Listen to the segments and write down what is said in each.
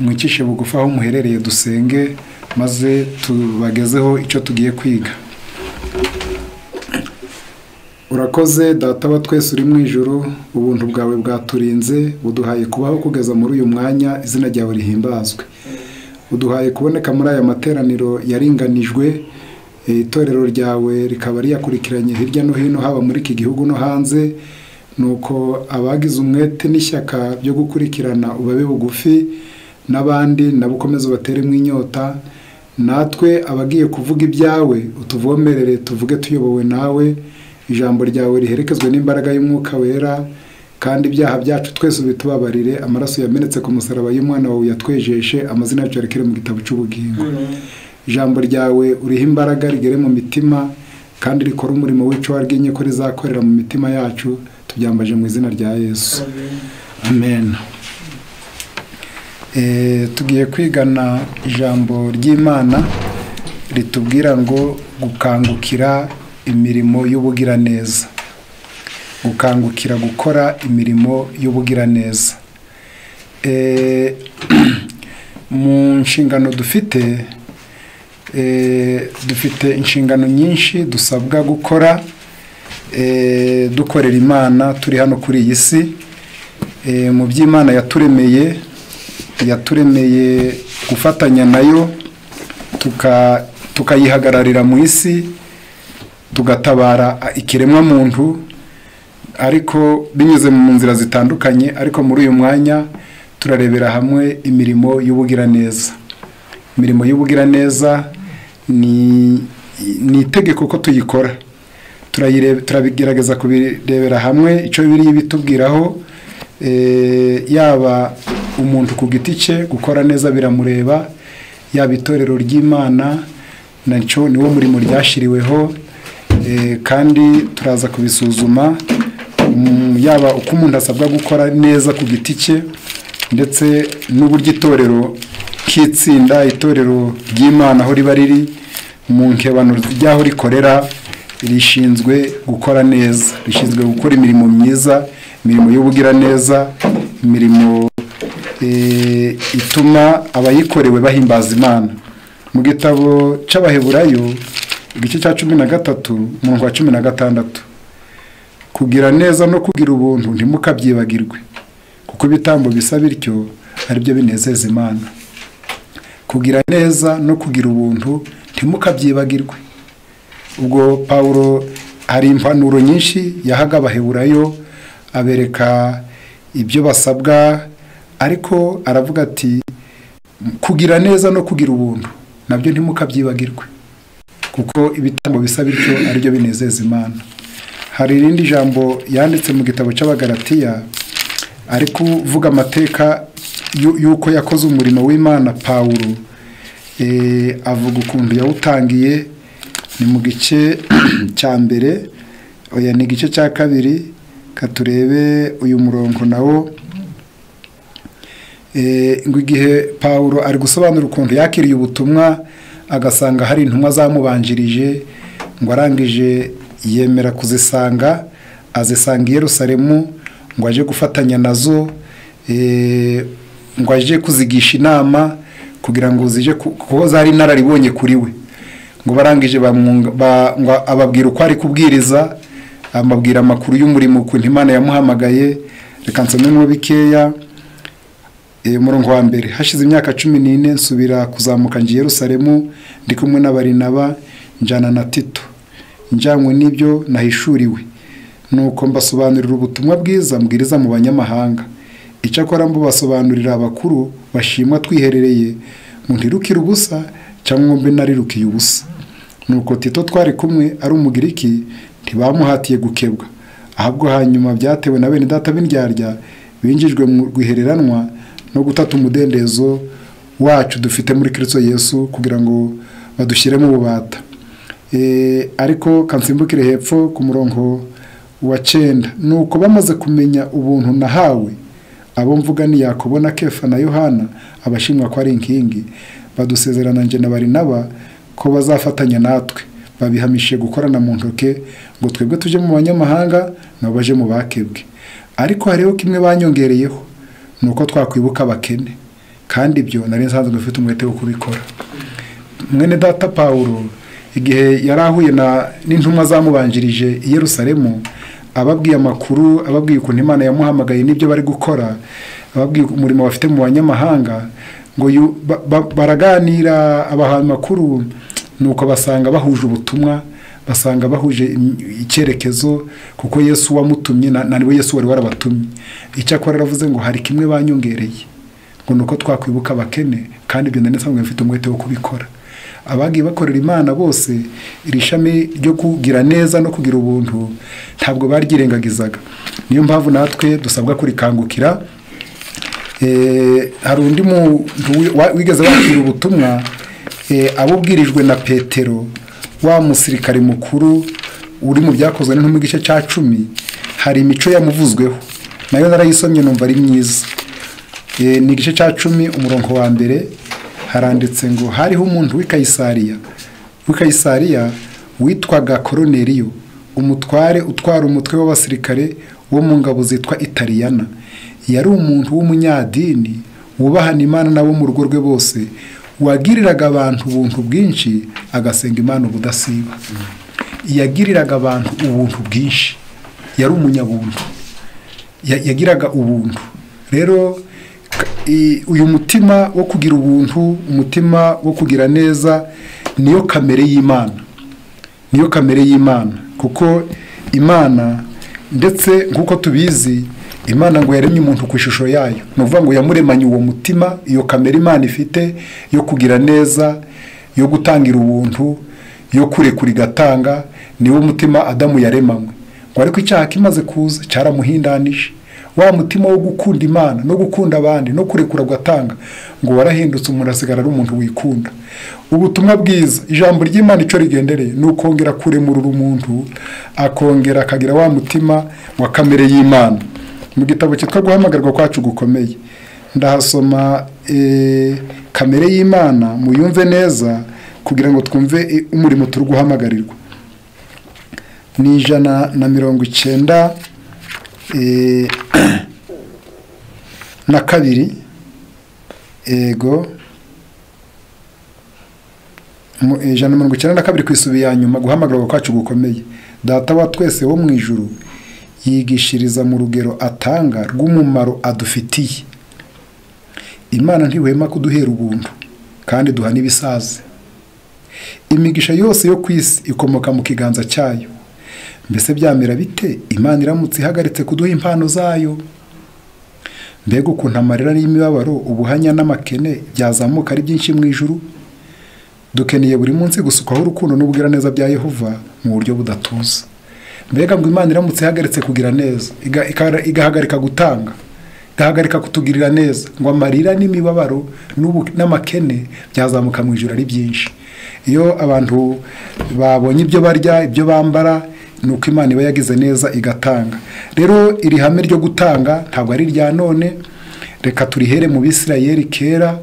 mwicishe bugufi aho muherereye dusenge maze tubagezeho icyo tugiye kwiga. Urakoze data wa twese uri mu ijuru, ubuntu bwawe bwaturinze buduhaye kubaho kugeza muri uyu mwanya, izina ryawe rihimbazwe. Uduhaye kuboneka muri aya materaniro yaringanijwe, itorero ryawe rikaba riyakurikiranye hirya no hino haba muri iki gihugu no hanze, nuko abagize umwete n'ishyaka byo gukurikirana ubabe bugufi, n'abandi nabo ukomeze ubateremo inyota. Natwe abagiye kuvuga ibyawe utuvomerere tuvuge tuyobowe nawe, ijambo ryawe riherekezwe n'imbaraga y'umwuka wera, kandi ibyaha byacu twese bitubabarire. Amaraso yamenetse ku musaraba y'umwana wawe yatwejeshe, amazina yacu arekere mu gitabo cy'ubugingo. Ijambo ryawe uriho imbaraga rigere mu mitima, kandi rikora umurimo w'icyo warwinye ko rizakorera mu mitima yacu. Tubyambaje mu izina rya Yesu, amen. Tugiye kwigana ijambo ry'Imana ritubwira ngo gukangukira imirimo y'ubugiraneza, gukangukira gukora imirimo y'ubugiraneza. Mu nshingano dufite inshingano nyinshi dusabwa gukora, dukorera Imana turi hano kuri iyi si. Mu by'Imana yaturemeye gufatanya nayo, tukayihagararira mu isi, tugatabara ikiremwa muntu, ariko binyuze mu nzira zitandukanye. Ariko muri uyu mwanya turarebera hamwe imirimo y'ubugiraneza. Imirimo y'ubugiraneza ni itegeko ko tuyikora. Turabigerageza kubirebera hamwe icyo Bibiliya bitubwiraho. Yaba umuntu ku giti cye gukora neza biramureba, yaba itorero ry'Imana nacyo niwo murimo ryashiriweho, kandi turaza kubisuzuma, yaba uko umuntu asabwa gukora neza ku giti cye, ndetse n'uburyo itorero k'itsinda, itorero ry'Imana aho riba riri mu nkebano ry'aho rikorera, rishinzwe gukora neza, rishinzwe gukora imirimo myiza, imirimo y'ubugiraneza, imirimo ituma abayikorewe bahimbaza Imana. Mu gitabo cy'Abaheburayo igice cya 13 umurongo wa 16, kugira neza no kugira ubuntu ntimukabyibagirwe, kuko ibitambo bisa bityo ari byo binezeza Imana. Kugira neza no kugira ubuntu ntimukabyibagirwe. Ubwo Pawulo hari impanuro nyinshi yahaga Abaheburayo, abereka ibyo basabwa, ariko aravuga ati kugira neza no kugira ubuntu nabyo ntimukabyibagirwe, kuko ibitambo bisa bityo ari byo binezeza Imana. Hari irindi jambo yanditse mu gitabo cy'Abagalatiya ari kuvuga amateka y'uko yakoze umurimo w'Imana. Pawulo avuga ukuntu yawutangiye, ni mu gice cya mbere, oya ni igice cya kabiri, katurebe uyu murongo nawo. Ngo igihe Pawulo ari gusobanura ukuntu yakiriye ubutumwa, agasanga hari intumwa zamubanjirije, ngo arangije yemera kuzisanga, azisanga i Yerusalemu, ngo aje gufatanya nazo, ngo aje kuzigisha inama kugira ngo zije kuko zari nararibonye kuri we. Ngo barangije ngo ababwira uko ari kubwiriza, amabwira amakuru y'umurimo ukuntu Imana yamuhamagaye. Reka nsomemo bikeya. Umurongo wa mbere: hashize imyaka 14 nsubira kuzamuka nje Yerusalemu, ndi kumwe na Barinaba, njana na Tito, njanywe n'ibyo nahishuriwe, nuko mbasobanurira ubutumwa bwiza mbwiriza mu banyamahanga. Icyakora mbo basobanurira abakuru bashimwa twiherereye, mu ntirukira ubusa cyangwa mbe narirukiye ubusa. Nuko Tito twari kumwe ari umugiriki, ntibamuhatiye gukebwa, ahubwo hanyuma byatewe na bene data b'indyarya binjijwe mu rwihereranwa no gutata umudendezo wacu dufite muri Kristo Yesu, kugira ngo badushyire mu bubata. Ariko kansimbukire hepfo ku murongo wa 9: nuko bamaze kumenya ubuntu nahawe, abo mvuga ni Yakobo na Kefa na Yohana, abashimwa ko ari inkingi, badusezerana nje na Barinaba ko bazafatanya natwe, babihamishe gukorana mu ntoke, ngo twebwe tuje mu banyamahanga nabo baje mu bakebwe. Ariko hariho kimwe banyongereyeho, nuko twakwibuka abakene. kandi ibyo nari nsanzwe mfite umwete wo kubikora. Mwene data Pawulo igihe yarahuye n'intumwa zamubanjirije i Yerusalemu, ababwiye amakuru, ababwiye ukuntu Imana yamuhamagaye n'ibyo bari gukora, ababwiye umurimo bafite mu banyamahanga, ngo baraganira abaha amakuru, nuko basanga bahuje ubutumwa, basanga bahuje icyerekezo, kuko Yesu wamutumye naniwe Yesu wari warabatumye. Icyakora aravuze ngo hari kimwe banyongereye, ngo nuko twakwibuka abakene, kandi ibyo nari nsanzwe mfite umwete wo kubikora. Abagiye bakorera Imana bose iri shami ryo kugira neza no kugira ubuntu ntabwo baryirengagizaga. Niyo mpamvu natwe dusabwa kurikangukira. Hari undi muntu wigeze wakira ubutumwa abubwirijwe na Petero, wa musirikare mukuru uri mu byakozwe n'intumwa igice cya 10. Hari imico yamuvuzweho nayo narayisomye numva ari myiza. Ni igice cya 10 umurongo wa mbere, haranditse ngo hariho umuntu w'Ikayisariya witwaga Koroneliyo, umutware utwara umutwe w'abasirikare wo mu ngabo zitwa Italiyana. Yari umuntu w'umunyadini wubahana Imana nabo mu rugo rwe bose, wagiriraga abantu ubuntu bwinshi, agasenga Imana ubudasiba. Yagiriraga abantu ubuntu bwinshi, yari umunyabuntu, yagiraga ubuntu. Rero uyu mutima wo kugira ubuntu, umutima wo kugira neza, niyo kamere y'Imana, niyo kamere y'Imana. Kuko Imana ndetse nk'uko tubizi, Imana ngo yaremye umuntu ku ishusho yayo, ni ukuvuga ngo yamuremanye uwo mutima, iyo kamere Imana ifite yo kugira neza, yo gutangira ubuntu, yo kurekura igatanga, niwo mutima Adamu yaremanywe. Ngo ariko icyaha kimaze kuza cyaramuhindanije, wa mutima wo gukunda Imana no gukunda abandi no kurekura gatanga, ngo warahindutse, umuntu asigara ari umuntu wikunda. Ubutumwa bwiza, ijambo ry'Imana icyo rigendereye ni ukongera kuremurura umuntu, akongera akagira wa mutima wa kamere y'Imana. Mu gitabo cyitwa Guhamagarwa kwacu gukomeye ndahasoma kamere y'Imana, muyumve neza kugira ngo twumve umurimo turi guhamagarirwa. Ni 192 ego 192 kwisubi ya nyuma. Guhamagarwa kwacu gukomeye. Data wa twese wo mu ijuru yigishiriza mu rugero atanga rw'umumaro adufitiye. Imana ntihwema kuduhera ubuntu kandi duha n'ibisaze. Imigisha yose yo kwisi ikomoka mu kiganza cyayo. Mbese byamera bite Imana iramutse ihagaritse kuduha impano zayo? Mbega ukuntu amarira n'imibabaro, ubuhanya n'amakene byazamuka ari byinshi mu ijuru. Dukeneye buri munsi gusukwaho urukundo n'ubugiraneza bya Yehova mu buryo budatuza. Mbega ngo Imana iramutse ihagaritse kugira neza, igahagarika gutanga, igahagarika kutugirira neza, ngo amarira n'imibabaro n'amakene byazamuka mu ijuru ari byinshi. Iyo abantu babonye ibyo barya, ibyo bambara, nuko Imana iba yagize neza igatanga. Rero iri hame ryo gutanga ntabwo ari rya none, reka turihere mu Bisirayeli kera.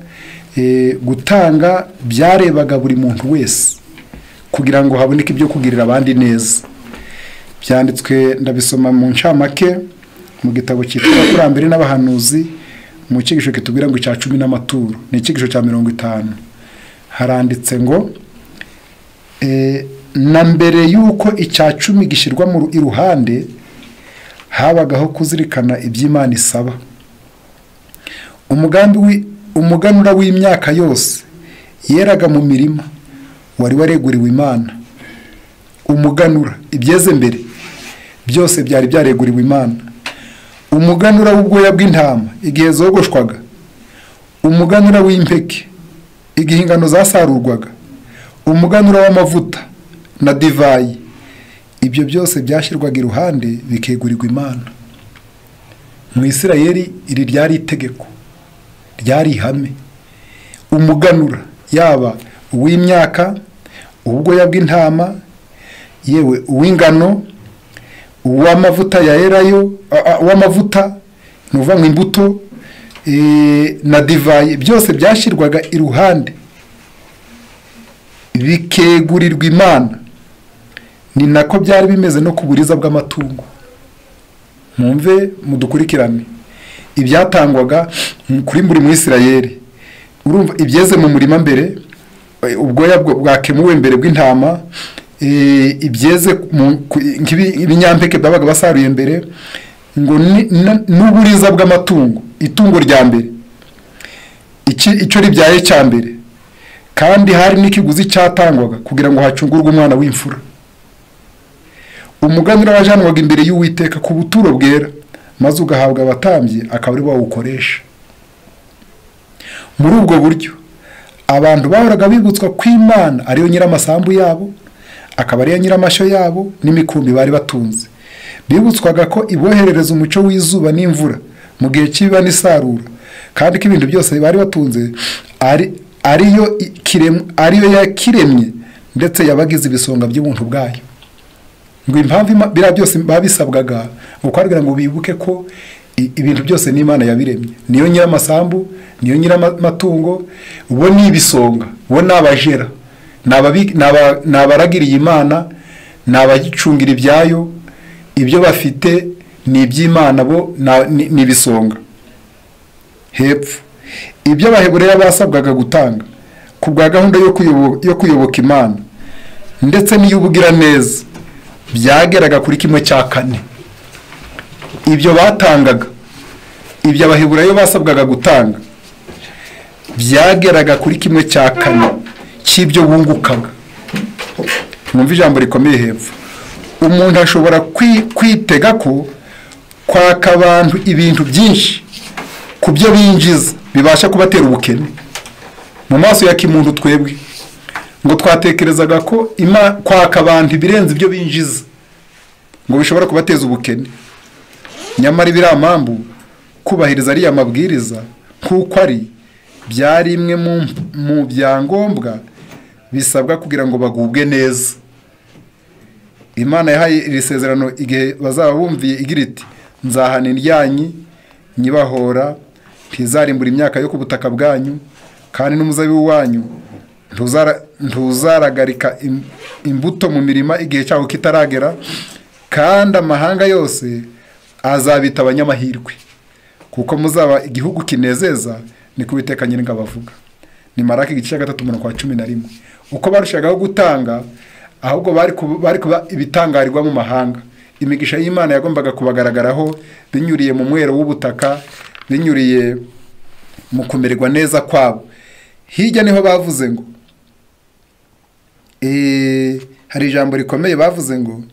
Gutanga byarebaga buri muntu wese kugira ngo haboneke ibyo kugirira abandi neza. Byanditswe ndabisoma mu ncamake mu gitabo cyitwa Abakurambere n'Abahanuzi, mu cyigisho kitubwira ngo icya 10 n'amaturo, ni icyigisho cya 50. Haranditse ngo na mbere yuko icya 10 gishyirwa mu iruhande, habagaho kuzirikana iby'Imana isaba. Umuganura w'imyaka yose yeraga mu mirima wari wareguriwe Imana. Umuganura ibyeze mbere byose byari byareguriwe Imana. Umuganura w'ubwoya bw'intama igihe zogoshwaga, umuganura w'impeke igihe ingano zasarurwaga, umuganura w'amavuta na divayi, ibyo byose byashyirwaga iruhande bikegurirwa Imana. Mu Isirayeli iri ryari itegeko, ryari ihame. Umuganura yaba uw'imyaka, ubwoya bw'intama, yewe uw'ingano, uw'amavuta ya erayo, uw'amavuta nuva mu imbuto na divayi, byose byashyirwaga iruhande bikegurirwa Imana. Ni nako byari bimeze no ku buriza bw'amatungo. Mwumve mudukurikirane ibyatangwaga kuri buri mu Isirayeli. urumva ibyeze mu murima mbere, ubwoya bwakemuwe mbere bw'intama, ibyeze nk'ibinyampeke byabaga basaruye mbere, ngo n'uburiza bw'amatungo, itungo rya mbere icyo ribyaye cya mbere, kandi hari n'ikiguzi cyatangwaga kugira ngo hacungurwe umwana w'imfura. Umuganura wajanwaga imbere y'Uwiteka ku buturo bwera, maze ugahabwa abatambyi akaba ari bawukoresha. Muri ubwo buryo abantu bahoraga bibutswa ko Imana ariyo nyir'amasambu yabo, akaba ariyo nyir'amashyo yabo n'imikumbi bari batunze. Bibutswaga ko iboherereza umucyo w'izuba n'imvura mu gihe cy'ibiba n'isarura, kandi ko ibintu byose bari batunze ariyo yakiremye ndetse yabagize ibisonga by'ubuntu bwayo. Ngo impamvu biriya byose babisabwaga ukwabwira ngo bibuke ko ibintu byose n'Imana yabiremye, niyo nyir'amasambu, niyo nyir'amatungo, bo n'ibisonga, bo n'abajera, n'abaragiriye Imana, n'abagicungira ibyayo, ibyo bafite ni iby'Imana, bo n'ibisonga. Hepfo ibyo Abahebureya basabwaga gutanga ku bwa gahunda yo kuyoboka Imana ndetse n'iy'ubugira neza byageraga kuri 1/4. Ibyo batangaga, ibyo Abahebureya basabwaga gutanga byageraga kuri 1/4 cy'ibyo bungukaga. Mwumva ijambo rikomeye hepfo. Umuntu ashobora kwitega ko kwaka abantu ibintu byinshi ku byo binjiza bibasha kubatera ubukene. Mu maso ya kimuntu twebwe ngo twatekerezaga ko kwaka abantu ibirenze ibyo binjiza ngo bishobora kubateza ubukene. Nyamara ibiramambu kubahiriza ariya mabwiriza kuko ari byari imwe mu byangombwa bisabwa kugira ngo bagubwe neza. Imana yahaye iri sezerano igihe bazaba bumviye igira iti, nzahana indyanyi nyibahora, ntizarimbura imyaka yo ku butaka bwanyu, kandi n'umuzabibu wanyu ntuzaragarika imbuto mu mirima igihe cyaho kitaragera, kandi amahanga yose azabita abanyamahirwe, kuko muzaba igihugu kinezeza, ni Uwiteka Nyiringabo avuga. Ni Maraki igice cya 3:11. Uko barushagaho gutanga, ahubwo bari kuba ibitangarirwa mu mahanga. Imigisha y'Imana yagombaga kubagaragaraho binyuriye mu mwero w'ubutaka, binyuriye mu kumererwa neza kwabo. Hirya niho bavuze ngo hari ijambo rikomeye bavuze ngo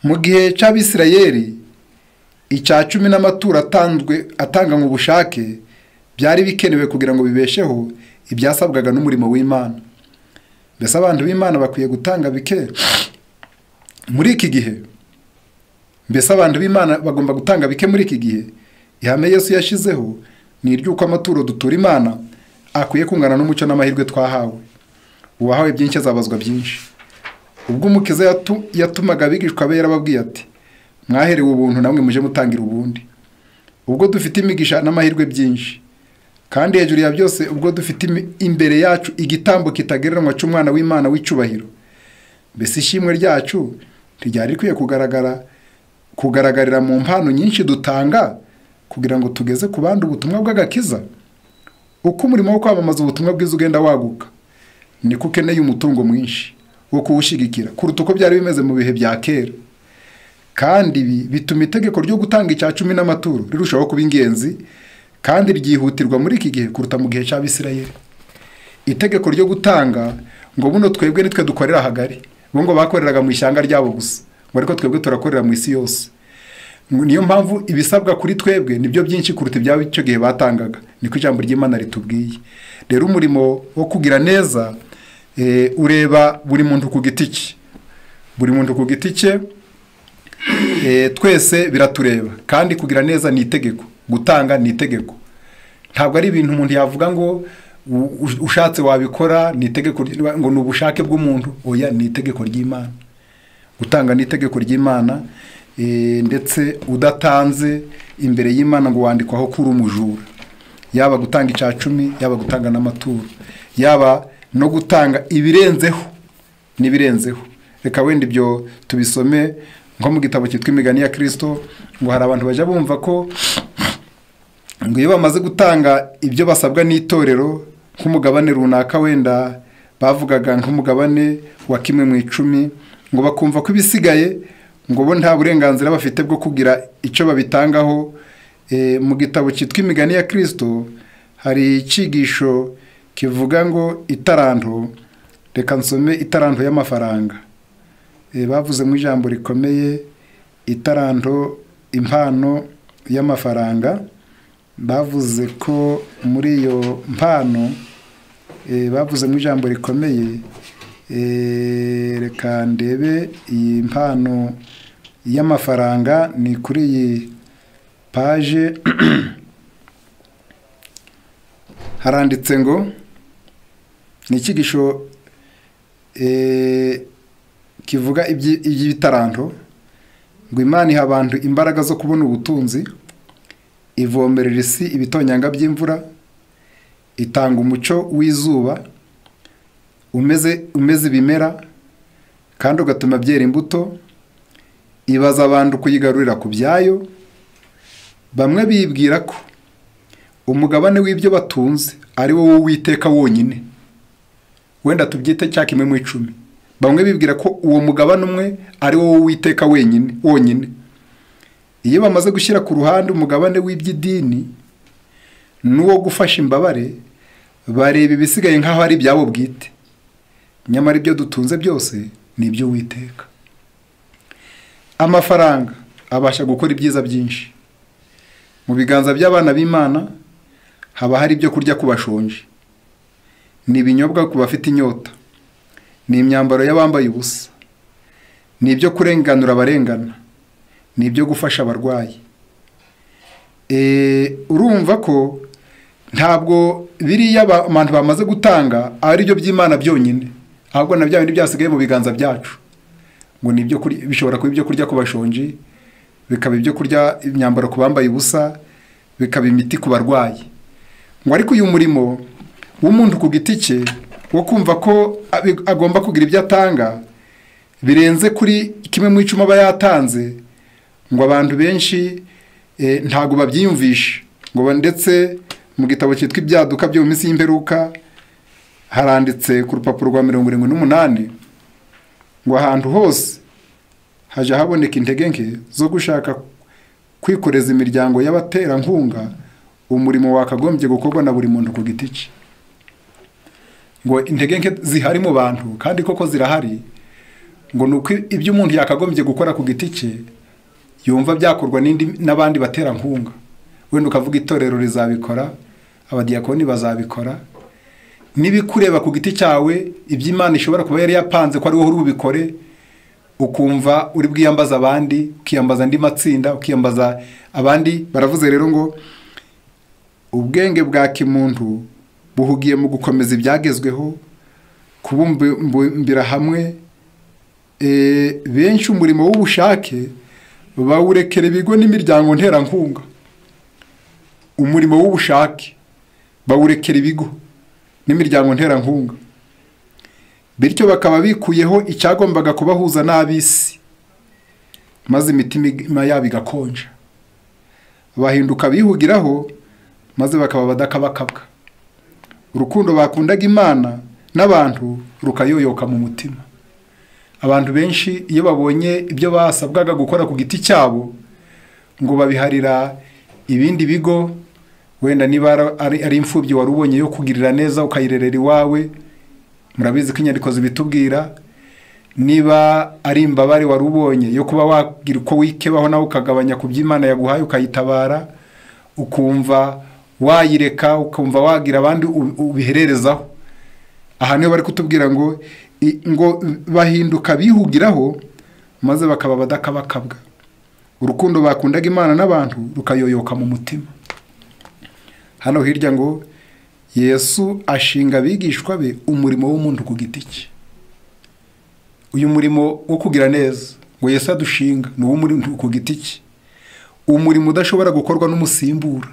mu gihe cy'Abisirayeli icya 10 n'amaturo atanga mu bushake byari bikenewe kugira ngo bibesheho ibyasabwaga n'umurimo w'Imana. Mbese abantu b'Imana bakwiye gutanga bike muri iki gihe? Mbese abantu b'Imana bagomba gutanga bike muri iki gihe? Ihame Yesu yashizeho ni iry'uko amaturo dutura Imana akwiye kungana n'umucyo n'amahirwe twahawe. Uwahawe byinshi azabazwa byinshi. Ubwo Umukiza yatumaga abigishwa be yarababwiye ati, mwaherewe ubuntu namwe muje mutangira ubundi. Ubwo dufite imigisha n'amahirwe byinshi, kandi hejuru ya byose ubwo dufite imbere yacu igitambo kitagereranywa cy'umwana w'Imana w'icubahiro, mbese ishimwe ryacu ryari rikwiye kugaragarira mu mpano nyinshi dutanga kugira ngo tugeze ku bandi ubutumwa bw'agakiza. Uko umurimo wo kwamamaza ubutumwa bwiza ugenda waguka, niko ukeneye umutungo mwinshi wo kuwushigikira kuruta uko byari bimeze mu bihe bya kera. Kandi bituma itegeko ryo gutanga icya 10 n'amaturo rirushaho kuba ingenzi, kandi ryihutirwa muri iki gihe kuruta mu gihe cy'Abisirayeli. Itegeko ryo gutanga ngo buno twebwe nitwe dukorera hagari, bo ngo bakoreraga mu ishyanga ryabo gusa, ngo ariko twebwe turakorera mu isi yose. Niyo mpamvu ibisabwa kuri twebwe nibyo byinshi kuruta ibyabo icyo gihe batangaga, niko ijambo ry'Imana ritubwiye. Rero umurimo wo kugira neza ureba buri muntu ku giti cye, buri muntu ku giti cye, twese biratureba. Kandi kugira neza ni itegeko, gutanga ni itegeko. Ntabwo ari ibintu umuntu yavuga ngo ushatse wabikora, ni itegeko ngo ni ubushake bw'umuntu. Oya, ni itegeko ry'Imana. Gutanga ni itegeko ry'Imana, ndetse udatanze imbere y'Imana ngo wandikwaho kuri umujura. Yaba gutanga icya 10, yaba gutanga n'amaturo, yaba no gutanga ibirenzeho n'ibirenzeho. Reka wenda ibyo tubisome nko mu gitabo cyitwa Imigani ya Kristo, ngo hari abantu baje bumva ko ngo iyo bamaze gutanga ibyo basabwa n'itorero nk'umugabane runaka, wenda bavugaga nk'umugabane wa 1/10, ngo bakumva ko ibisigaye ngo bo nta burenganzira bafite bwo kugira icyo babitangaho. Mu gitabo cyitwa Imigani ya Kristo hari icyigisho kivuga ngo itaranto. Reka nsome itaranto y'amafaranga. Bavuze mu ijambo rikomeye itaranto, impano y'amafaranga. Bavuze ko muri iyo mpano bavuze mu ijambo rikomeye. Reka ndebe iyi mpano y'amafaranga ni kuri iyi paje. Haranditse ngo ni icyigisho kivuga iby'ibitaranto, ngo Imana iha abantu imbaraga zo kubona ubutunzi, ivomerera isi ibitonyanga by'imvura, itanga umucyo w'izuba umeze ibimera kandi ugatuma byera imbuto, ibaza abantu kuyigarurira ku byayo. Bamwe bibwira ko umugabane w'ibyo batunze ari wo Uwiteka wonyine, wenda tubyite cya 1/10. Bamwe bibwira ko uwo mugabane umwe ari wo Uwiteka wonyine. Iyo bamaze gushyira ku ruhande umugabane w'iby'idini n'uwo gufasha imbabare, bareba ibisigaye nk'aho ari ibyabo bwite. Nyamara ibyo dutunze byose ni ibyo Uwiteka. Amafaranga abasha gukora ibyiza byinshi. Mu biganza by'abana b'Imana haba hari ibyo kurya ku bashonje, ni ibinyobwa ku bafite inyota, ni imyambaro y'abambaye ubusa, ni ibyo kurenganura abarengana, ni ibyo gufasha abarwayi. Urumva ko ntabwo biriya abantu bamaze gutanga ari byo by'Imana byonyine, ahubwo na bya bindi byasigaye mu biganza byacu, ngo ni ibyo bishobora kuba ibyo kurya ku bashonje, bikaba ibyo kurya, imyambaro ku bambaye ubusa, bikaba imiti ku barwayi. Ngo ariko uyu murimo w'umuntu ku giti cye wo kumva ko agomba kugira ibyo atanga birenze kuri 1/10 aba yatanze, ngo abantu benshi ntago babyiyumvisha. Ngo ndetse mu gitabo cyitwa Ibyaduka byo mu minsi y'imperuka haranditse ku rupapuro rwa 78 ngo ahantu hose haje haboneka intege nke zo gushaka kwikoreza imiryango y'abaterankunga umurimo wakagombye gukorwa na buri muntu ku giti cye. Ngo intege nke zihari mu bantu kandi koko zirahari, ngo nuko ibyo umuntu yakagombye gukora ku giti cye yumva byakorwa n'abandi baterankunga. Wenda ukavuga itorero rizabikora, abadiyakoni bazabikora, nibikureba ku giti cyawe iby'Imana ishobora kuba yari yapanze ko ari wowe ubikore, ukumva uri bwiyambaza abandi, ukiyambaza andi matsinda, ukiyambaza abandi. Baravuze rero ngo ubwenge bwa kimuntu buhugiye mu gukomeza ibyagezweho, kubumbira hamwe. Benshi umurimo w'ubushake bawurekera ibigo n'imiryango nterankunga. Umurimo w'ubushake bawurekera ibigo n'imiryango nterankunga, bityo bakaba bikuyeho icyagombaga kubahuza n'ab'isi, maze imitima yabo igakonja, bahinduka bihugiraho, maze bakaba badakabakabwa. Urukundo bakundaga Imana n'abantu rukayoyoka mu mutima. Abantu benshi iyo babonye ibyo basabwaga gukora ku giti cyabo, ngo babiharira ibindi bigo. Wenda niba ari imfubyi wari ubonye yo kugirira neza ukayirerera iwawe, murabizi ko inyandiko zibitubwira. Niba ari imbabare wari ubonye yo kuba wagira uko wikebaho nawe ukagabanya ku by'Imana yaguhaye ukayitabara, ukumva wayireka, ukumva wagira abandi ubihererezaho. Aha niho bari kutubwira ngo bahinduka bihugiraho, maze bakaba badakabakabwa. Urukundo bakundaga Imana n'abantu rukayoyoka mu mutima. Hano hirya ngo Yesu ashinga abigishwa be umurimo w'umuntu ku giti cye. Uyu murimo wo kugira neza ngo Yesu adushinga ni uw'umuntu ku giti cye, umurimo udashobora gukorwa n'umusimbura.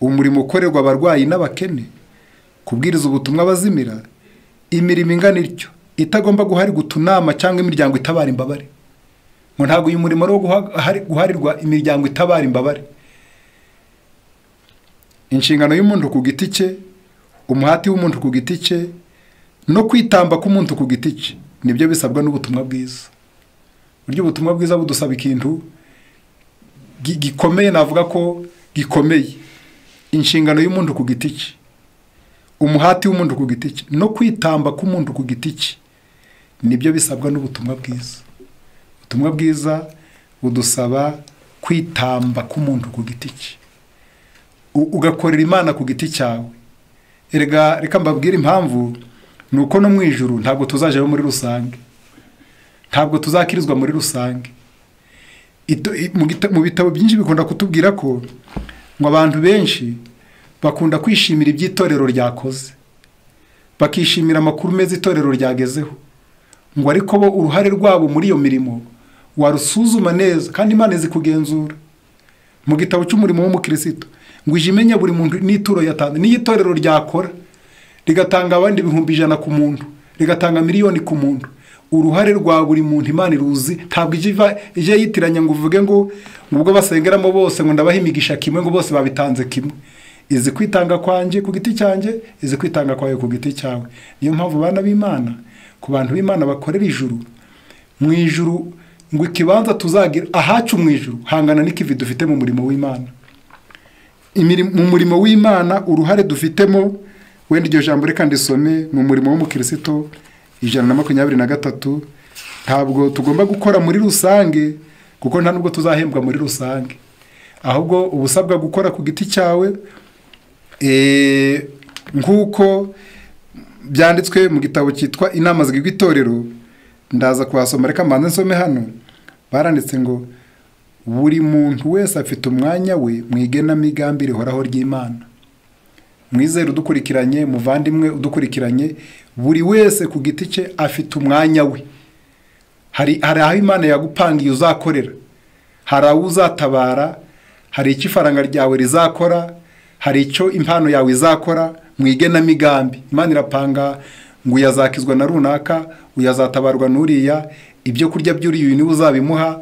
Umurimo ukorerwa abarwayi n'abakene, kubwiriza ubutumwa abazimira, imirimo ingana ityo itagomba guharirwa utunama cyangwa imiryango itabara imbabare. Ngo ntabwo uyu murimo ari guharirwa imiryango itabara imbabare, inshingano y'umuntu ku giti cye, umuhati w'umuntu ku giti cye no kwitamba k'umuntu ku giti cye nibyo bisabwa n'ubutumwa bwiza. Buryo ubutumwa bwiza budusaba ikintu gikomeye, navuga ko gikomeye. Inshingano y'umuntu ku giti cye, umuhati w'umuntu ku giti cye no kwitamba k'umuntu ku giti cye nibyo bisabwa n'ubutumwa bwiza. Ubutumwa bwiza budusaba kwitamba k'umuntu ku giti cye, ugakorera Imana ku giti cyawe. Erega reka mbabwire impamvu, nuko no mu ijuru ntabwo tuzajayo muri rusange, ntabwo tuzakirizwa muri rusange. Mu bitabo byinshi bikunda kutubwira ko ngo abantu benshi bakunda kwishimira iby'itorero ryakoze, bakishimira amakuru meza itorero ryagezeho, ngo ariko bo uruhare rwabo muri iyo mirimo warusuzuma neza, kandi Imana izi kugenzura. Mu gitabo cy'umurimo w'umukristo ngo ije imenya buri muntu n'ituro yatanze. Niyo itorero ryakora rigatanga abandi 100,000 ku muntu, rigatanga miliyoni ku muntu, uruhare rwa buri muntu Imana iruzi. Ntabwo ije yitiranya ngo uvuge ngo ubwo basengeramo bose ngo ndabaha imigisha kimwe, ngo bose babitanze kimwe. Izi kwitanga kwanje ku giti cyanjye, izi kwitanga kwawe ku giti cyawe. Niyo mpamvu bana b'Imana, ku bantu b'Imana bakorera ijuru, mu ijuru ngo ikibanza tuzagira ahacu mu ijuru hangana n'ikivi dufite mu murimo w'Imana. Mu murimo w'Imana uruhare dufitemo, wenda iryo jambo reka ndisome mu murimo w'umukristo 123, ntabwo tugomba gukora muri rusange kuko nta nubwo tuzahembwa muri rusange, ahubwo ubusabwa gukora ku giti cyawe nk'uko byanditswe mu gitabo cyitwa Inama zigirwa itorero. Ndaza kuhasoma, reka mbanze nsome hano. Baranditse ngo buri muntu wese afite umwanya we mu igenamigambi rihoraho ry'Imana. Mwizere udukurikiranye, muvandimwe udukurikiranye, buri wese ku giti cye afite umwanya we. Hari aho Imana yagupangiye uzakorera, hari aho uzatabara, hari icyo ifaranga ryawe rizakora, hari icyo impano yawe izakora mu igenamigambi. Imana irapanga ngo uyazakizwa na runaka, uyazatabarwa n'uriya, ibyo kurya by'uriya uyu niwe uzabimuha.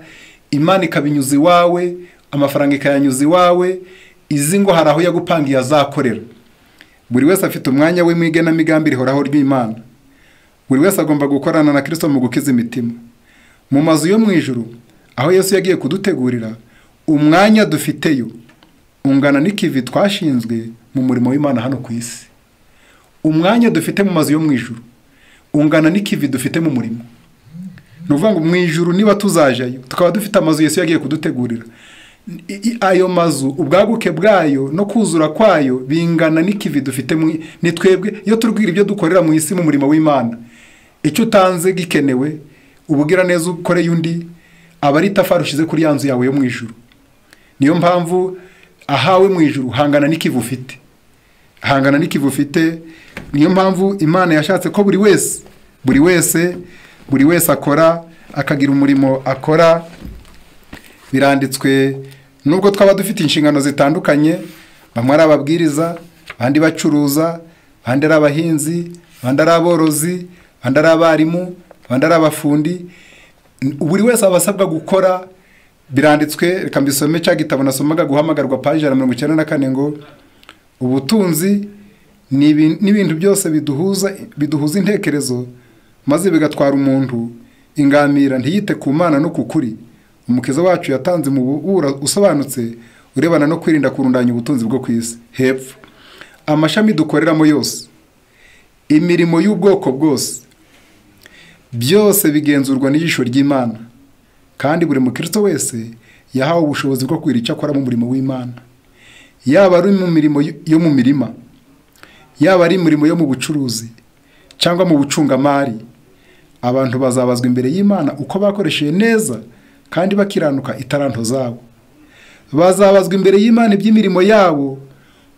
Imana ikabinyuza iwawe, amafaranga ikayanyuza iwawe, izi ngo hari aho yagupangiye azakorera. Buri wese afite umwanya we mu igenamigambi rihoraho ry'Imana. Buri wese agomba gukorana na Kristo mu gukiza imitima. Mu mazu yo mu ijuru aho Yesu yagiye kudutegurira, umwanya dufiteyo ungana n'ikivi twashinzwe mu murimo w'Imana hano ku isi. Umwanya dufite mu mazu yo mu ijuru ungana n'ikivi dufite mu murimo. Nuvuga ngo mu ijuru niba tuzajayo tukaba dufite amazu Yesu yagiye kudutegurira, ayo mazu ubwaguke bwayo no kuzura kwayo bingana n'ikivi dufite ni twebwe. Iyo turwira ibyo dukorera mu isi mu murimo w'Imana, icyo utanze gikenewe, ubugira neza ukoreye undi, aba ari itafari ushize kuri yanzu yawe yo mu ijuru. Niyo mpamvu ahawe mu ijuru hangana n'ikivi ufite, hangana n'ikivi ufite. Niyo mpamvu Imana yashatse ko buri wese akora, akagira umurimo akora. Biranditswe, nubwo twaba dufite inshingano zitandukanye, bamwe ari ababwiriza, abandi bacuruza, abandi ari abahinzi, abandi ari aborozi, abandi ari abarimu, abandi ari abafundi, buri wese abasabwa gukora. Biranditswe, reka mbisome cya gitabo nasomaga guhamagarwa paji 194 ngo ubutunzi n'ibintu byose biduhuza intekerezo maze bigatwara umuntu ingamira ntiyite ku Mana no kukuri umukiza wacu yatanze mu bubura usobanutse urebana no kwirinda kurundanya ubutunzi bwo kwisi. Hepfo, amashami dukoreramo yose, imirimo y'ubwoko bwose, byose bigenzurwa n'ijisho ry'Imana, kandi buri mukristo wese yahawe ubushobozi bwo kwira icyo akora mu murimo w'Imana. Yaba ari mu mirimo yo mu mirima, yaba ari imirimo yo mu bucuruzi cyangwa mu bucungamari, abantu bazabazwa imbere y'Imana uko bakoresheje neza kandi bakiranuka itaranto zabo. Bazabazwa imbere y'Imana iby'imirimo yabo,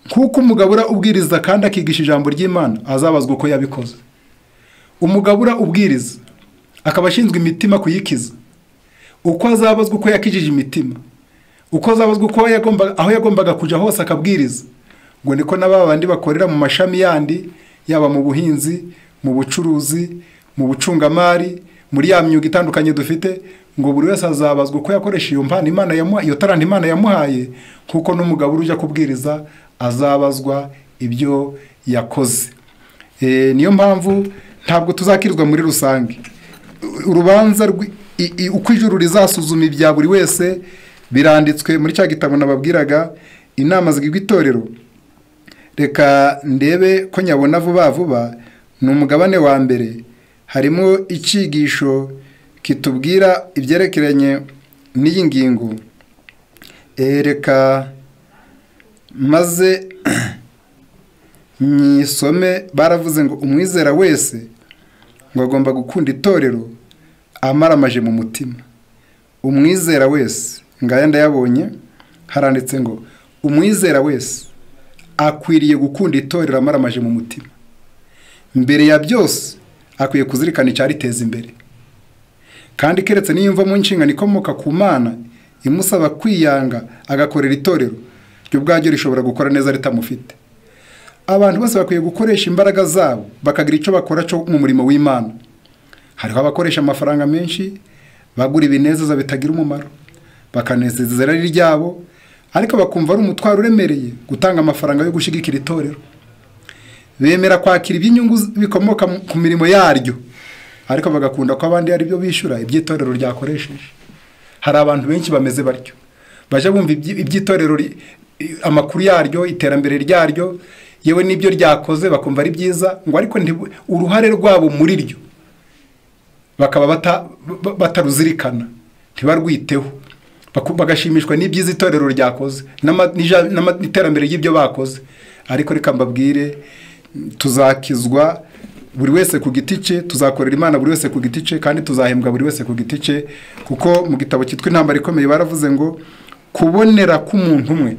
kuko umugabura ubwiriza kandi akigisha ijambo ry'Imana azabazwa uko yabikoze. Umugabura ubwiriza akaba ashinzwe imitima kuyikiza, uko azabazwa uko yakijije imitima, uko azabazwa uko aho yagombaga kujya hose akabwiriza. Ngo niko n'abandi bakorera mu mashami yandi, yaba mu buhinzi, mu bucuruzi, mu bucungamari, muri ya myuga itandukanye dufite, ngo buri wese azabazwa uko yakoresha iyo mpano Imana yamuhaye, iyo talent Imana yamuhaye, kuko n'umugabo ujya kubwiriza azabazwa ibyo yakoze. Niyo mpamvu ntabwo tuzakirizwa muri rusange. Urubanza uko ijuru rizasuzuma ibya buri wese biranditswe muri cya gitabo nababwiraga, inama zigirwa itorero. Reka ndebe ko nyabona vuba vuba. Ni umugabane wa mbere, harimo icyigisho kitubwira ibyerekeranye n'iyi ngingo. Reka maze nyisome. Baravuze ngo umwizera wese ngo agomba gukunda itorero amaramaje mu mutima. Umwizera wese, ngaya ndayabonye, haranditse ngo umwizera wese akwiriye gukunda itorero amaramaje mu mutima. Mbere ya byose akwiye kuzirikana icyariteza imbere, kandi keretse niyumva mu nshingano ikomoka ku Mana imusaba kwiyanga agakorera itorero, ryo ubwaryo rishobora gukora neza ritamufite. Abantu bose bakwiye gukoresha imbaraga zabo bakagira icyo bakora cyo mu murimo w'Imana. Hariho abakoresha amafaranga menshi bagura ibinezeza bitagira umumaro, bakanezeza irari ryabo, ariko bakumva ari umutwaro uremereye gutanga amafaranga yo gushyigikira itorero. Bemera kwakira iby'inyungu bikomoka ku mirimo yaryo, ariko bagakunda ko abandi ari byo bishyura iby'itorero ryakoresheje. Hari abantu benshi bameze batyo, baje bumva iby'itorero, amakuru yaryo, iterambere ryaryo, yewe n'ibyo ryakoze bakumva ari byiza, ngo ariko uruhare rwabo muri ryo bakaba bataruzirikana, ntibarwiteho, bagashimishwa n'ibyiza itorero ryakoze n'iterambere ry'ibyo bakoze. Ariko reka mbabwire, tuzakizwa buri wese ku giti cye, tuzakorera Imana buri wese ku giti cye, kandi tuzahembwa buri wese ku giti cye. Kuko mu gitabo cyitwa Intambara Ikomeye baravuze ngo kubonera k'umuntu umwe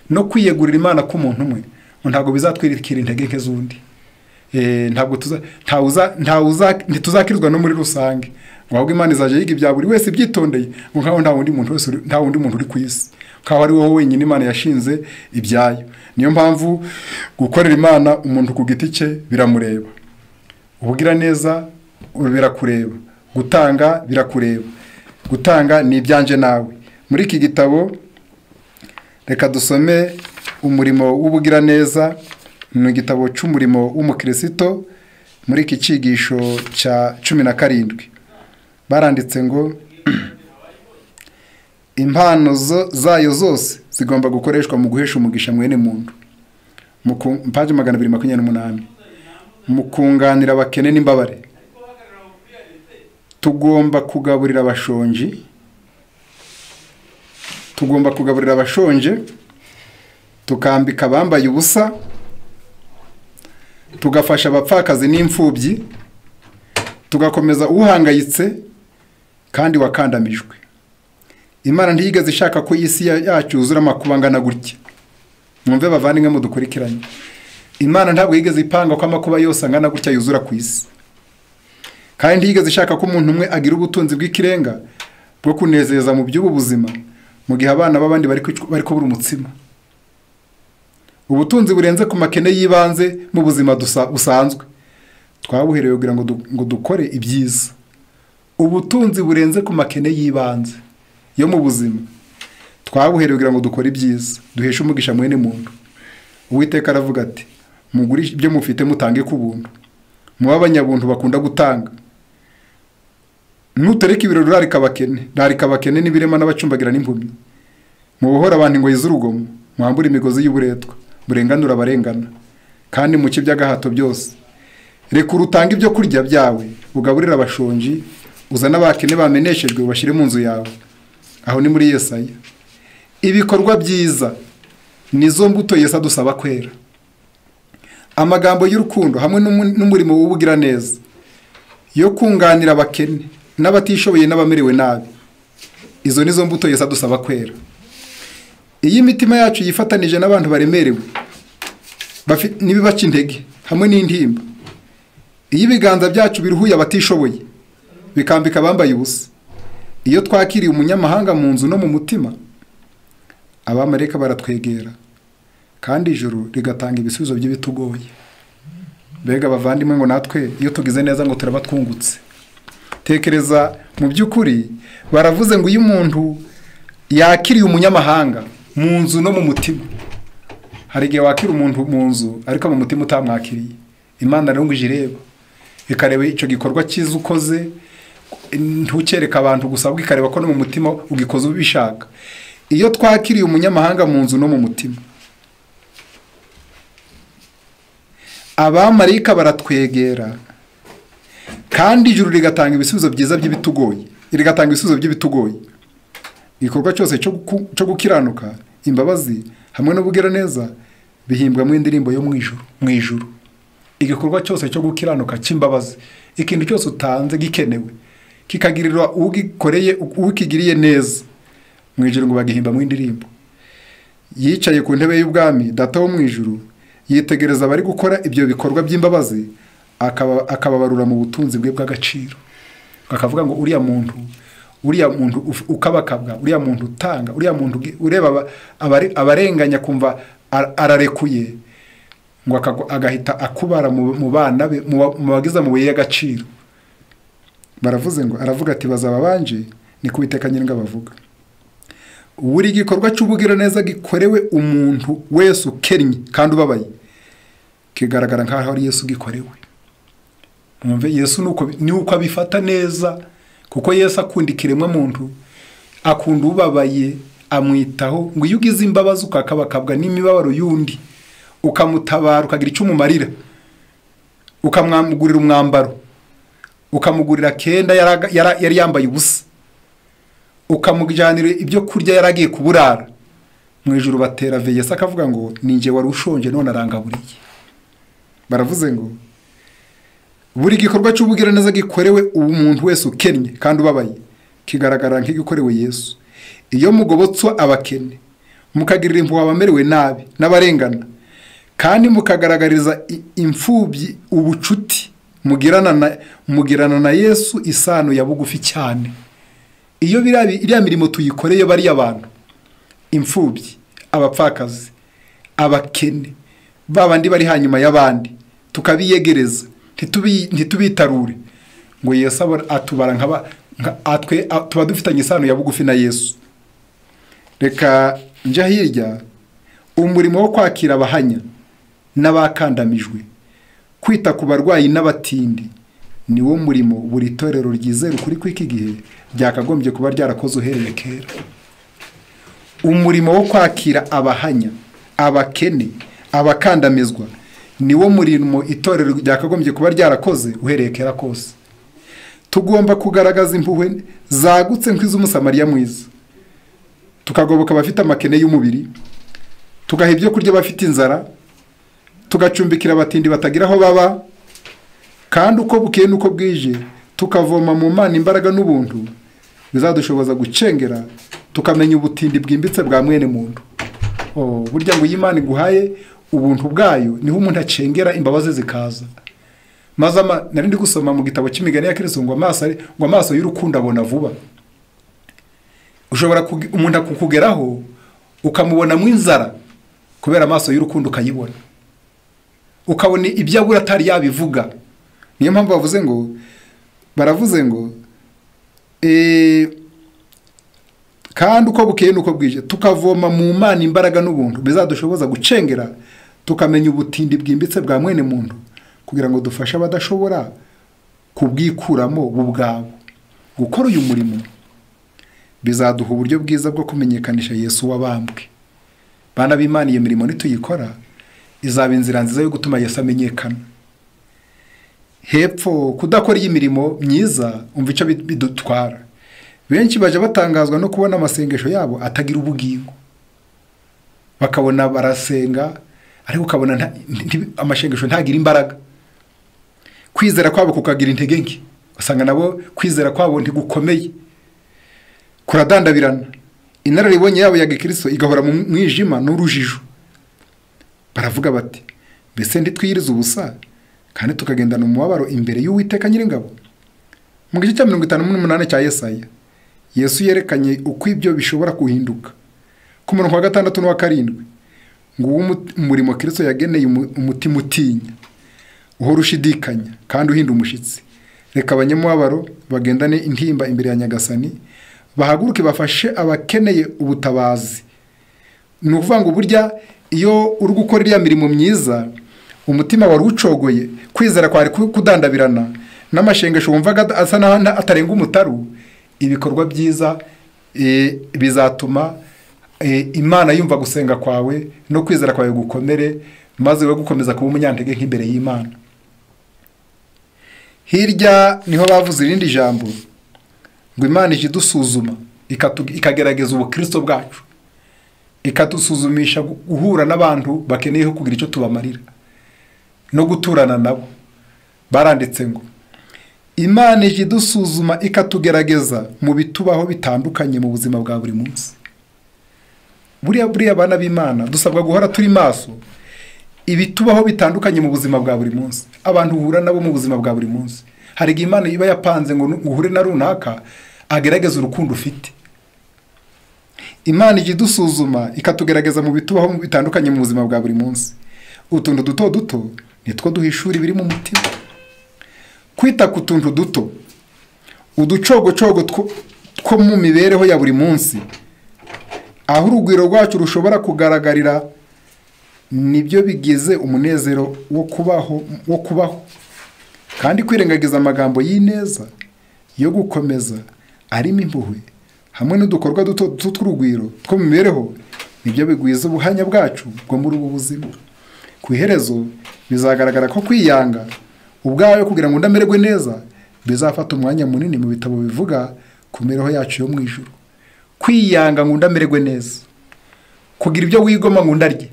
no kwiyegurira Imana k'umuntu umwe ntabwo bizatwirikira intege nke z'undi. Ntabwo ntituzakirizwa no muri rusange, ngo ahubwo Imana izaje yiga ibya buri wese byitondeye, ngo nkaho nta wundi muntu uri ku isi, nkaho ari wowe wenyine Imana yashinze ibyayo. Niyo mpamvu gukorera Imana umuntu ku giti cye biramureba. Ubugira neza birakureba, gutanga birakureba. Gutanga ni ibyanje nawe. Muri iki gitabo reka dusome umurimo w'ubugira neza. Ni igitabo cy'umurimo w'umukristo, muri iki cyigisho cya 17 baranditse ngo impano zayo zose zigomba gukoreshwa mu guhesha umugisha mwene muntu. Paji 228. Mu kunganira abakene n'imbabare. Tugomba kugaburira abashonje, tukambika abambaye ubusa, tugafasha abapfakazi n'imfubyi, tugakomeza uhangayitse kandi wakandamijwe. Imana ntiyigeze ishaka ko isi yacu yuzura amakuba angana gutya. Mwumve bavandimwe mudukurikiranye, Imana ntabwo yigeze ipanga ko amakuba yose angana gutya yuzura ku isi, kandi ntiyigeze ishaka ko umuntu umwe agira ubutunzi bw'ikirenga bwo kunezeza mu by'ubu buzima, mu gihe abana b'abandi bari kubura umutsima. Ubutunzi burenze ku makene yibanze mu buzima busanzwe twabuherewe kugira ngo dukore ibyiza. Ubutunzi burenze ku makene yibanze yo mu buzima twabuherewe kugira ngo dukore ibyiza, duheshe umugisha mwene muntu. Uwiteka aravuga ati, mugurishe ibyo mufite mutange ku buntu, muba abanyabuntu bakunda gutanga. Nutereka ibirori rarika abakene n'ibirema n'abacumbagira n'impumyi, mubohora abantu ingoyi z'urugomo, mwambura imigozi y'uburetwa, murenganura abarengana, kandi muke by'agahato byose. Reka urutanga ibyo kurya byawe, ugaburira abashonji, uzana abakene bameneshejwe ubashyire mu nzu yawe. Aho ni muri Yesaya. Ibikorwa byiza nizo mbuto Yesu adusaba kwera. Amagambo y'urukundo hamwe n'umurimo w'ubugira neza yo kunganira abakene n'abatishoboye n'abamerewe nabi, izo nizo mbuto Yesu adusaba kwera. Iyi imitima yacu yifatanije n'abantu baremerewe n'ibibaca intege hamwe n'intimba, iyo ibiganza byacu biruhuye abatishoboye bikambika abambaye ubusa, iyo twakiriye umunyamahanga mu nzu no mu mutima, abamarayika baratwegera kandi ijuru rigatanga ibisubizo by'ibitugoye. Mbega bavandimwe, ngo natwe iyo tugize neza ngo turaba twungutse. Tekereza, mu by'ukuri baravuze ngo iyo umuntu yakiriye umunyamahanga mu nzu no mu mutima, hari igihe wakira umuntu mu nzu ariko mu mutima utamwakiriye. Imana rero ngo ije ireba ikareba icyo gikorwa cyiza ukoze, ntukereka abantu gusa ahubwo ikareba ko no mu mutima ugikoze ubishaka. Iyo twakiriye umunyamahanga mu nzu no mu mutima, abamarayika baratwegera kandi ijuru rigatanga ibisubizo byiza by'ibitugoye, rigatanga ibisubizo by'ibitugoye. Igikorwa cyose cyo gukiranuka, imbabazi hamwe n'ubugiraneza bihimbwa mu indirimbo yo mu ijuru. Igikorwa cyose cyo gukiranuka cy'imbabazi, ikintu cyose utanze gikenewe kikagirira ugikoreye ukigiriye neza, mu ijuru ngo bagihimba mu indirimbo. Yicaye ku ntebe y'ubwami, data wo mu ijuru yitegereza abari gukora ibyo bikorwa by'imbabazi, akababarura mu butunzi bwe bw'agaciro. Akavuga ngo uriya muntu ukabakabwa, uriya muntu utanga, uriya muntu ureba abarenganya kumva ararekuye, ngo agahita akubara mu bana be, mu bagize amabuye y'agaciro. Baravuze ngo, aravuga ati bazaba banje, ni ku Uwiteka Nyiringabo bavuga. Buri gikorwa cy'ubugiraneza gikorewe umuntu wese ukennye kandi ubabaye, kigaragara nk'aho ari Yesu gikorewe. Mwumve, Yesu ni uko abifata neza, kuko Yesu akunda ikiremwa muntu, akunda ubabaye, amwitaho. Ngo iyo ugize imbabazi ukakabakabwa n'imibabaro y'undi, ukamutabara, ukagira icyo umumarira, ukamwamugurira umwambaro, ukamugurira kenda yari yambaye ubusa, ukamujyanira ibyo kurya yaragiye kuburara, mu ijuru batera ve. Yesu akavuga ngo ninjye wari ushonje none arangaburiye. Baravuze ngo buri gikorwa cy'ubugiraneza gikorewe umuntu wese ukennye kandi ubabaye, kigaragara nk'igikorewe Yesu. Iyo mugobotswa abakene, mukagirira impuhwe abamerewe nabi n'abarengana, kandi mukagaragariza imfubyi ubucuti, mugirana na Yesu isano ya bugufi cyane. Iyo iriya mirimo tuyikoreye bari abantu, imfubyi, abapfakazi, abakene, babandi bari hanyuma y'abandi, tukabiyegereza, ntitubitarure, ngo Yesu atubara tuba dufitanye isano ya bugufi na Yesu. Reka njya hirya, umurimo wo kwakira abahanya n'abakandamijwe, kwita ku barwayi n'abatindi, ni wo murimo buri torero ryizera ukuri kw'iki gihe ryakagombye kuba ryarakoze uhereye kera. Umurimo wo kwakira abahanya, abakene, abakandamizwa, ni wo murimo itorero ryakagombye kuba ryarakoze uhereye kera kose. Tugomba kugaragaza impuhwe zagutse nk'iz'umusamariya mwiza, tukagoboka abafite amakene y'umubiri, tugaha ibyo kurya abafite inzara, tugacumbikira abatindi batagira aho baba, kandi uko bukeye n'uko bwije tukavoma mu Mana imbaraga n'ubuntu bizadushoboza gucengera, tukamenya ubutindi bwimbitse bwa mwene muntu. Burya ngo Imana iguhaye ubuntu bwayo, niho umuntu acengera imbabazi zikaza. Maze nari ndi gusoma mu gitabo cy'imigani ya Kristo ngo amaso y'urukundo abona vuba. Ushobora umuntu akukugeraho ukamubona mu inzara kubera amaso y'urukundo ukayibona, ukabona ibyo abura atari yabivuga. Niyo mpamvu baravuze ngo kandi uko bukeye n'uko bwije tukavoma mu Mana imbaraga n'ubuntu bizadushoboza gucengera, tukamenya ubutindi bwimbitse bwa mwene muntu, kugira ngo dufashe abadashobora kubwikuramo ubwabo. Gukora uyu murimo bizaduha uburyo bwiza bwo kumenyekanisha Yesu wabambwe. Bana b'Imana, iyo mirimo nituyikora izaba inzira nziza yo gutuma Yesu amenyekana. Hepfo kudakora iyi mirimo myiza, umva icyo bidutwara. Benshi baje batangazwa no kubona amasengesho yabo atagira ubugingo, bakabona barasenga ariko ukabona amashengesho ntagira imbaraga. Kwizera kwabo kukagira intege nke, usanga nabo kwizera kwabo ntigukomeye, kuradandabirana. Inararibonye yabo ya Gikristo igahora mu mwijima n'urujijo. Baravuga bati, mbese ntitwiyiriza ubusa kandi tukagendana umubabaro imbere y'Uwiteka Nyiringabo? Mu gice cya 58 cya Yesaya, Yesu yerekanye uko ibyo bishobora kuhinduka. Ku murongo wa 6 n'uwa 7, ngo umurimo Kristo yageneye umutima utinya, uhora ushidikanya kandi uhinda umushitsi. Reka abanyamubabaro bagendane intimba imbere ya Nyagasani, bahaguruke bafashe abakeneye ubutabazi. Ni ukuvuga ngo burya iyo uri gukora iriya mirimo myiza umutima wari ucogoye, kwizera kwari kudandabirana, n'amashengesho wumvaga asa n'aho atarenga umutaru, ibikorwa byiza bizatuma Imana yumva gusenga kwawe no kwizera kwawe gukomere, maze we gukomeza kuba umunyantege nk'imbere y'Imana. Hirya niho bavuze irindi jambo ngo Imana ije idusuzuma ikagerageza ubukristo bwacu, ikadusuzumisha guhura n'abantu bakeneyeho kugira icyo tubamarira no guturana nabo. Baranditse ngo Imana ije idusuzuma ikatugerageza mu bitubaho bitandukanye mu buzima bwa buri munsi. Buriya abana b'Imana dusabwa guhora turi maso ibitubaho bitandukanye mu buzima bwa buri munsi, abantu uhura nabo mu buzima bwa buri munsi. Hari igihe Imana iba yapanze ngo uhure na runaka agerageza urukundo ufite. Imana ije idusuzuma ikatugerageza mu bitubaho bitandukanye mu buzima bwa buri munsi. Utuntu duto duto nitwo duhishura ibiri mu mutima. Kwita ku tuntu duto, uducogocogo two mu mibereho ya buri munsi, aho urugwiro rwacu rushobora kugaragarira, nibyo bigize umunezero wo kubaho. Kandi kwirengagiza amagambo y'ineza yo gukomeza arimo impuhwe hamwe n'udukorwa duto tw'urugwiro two mu mibereho, nibyo bigwiza ubuhanya bwacu bwo muri ubu buzima. Ku iherezo bizagaragara ko kwiyanga ubwawe kugira ngo ndamererwe neza bizafata umwanya munini mu bitabo bivuga ku mibereho yacu yo mu ijuru. Kwiyanga ngo ndamererwe neza, kugira ibyo wigoma ngo ndarye,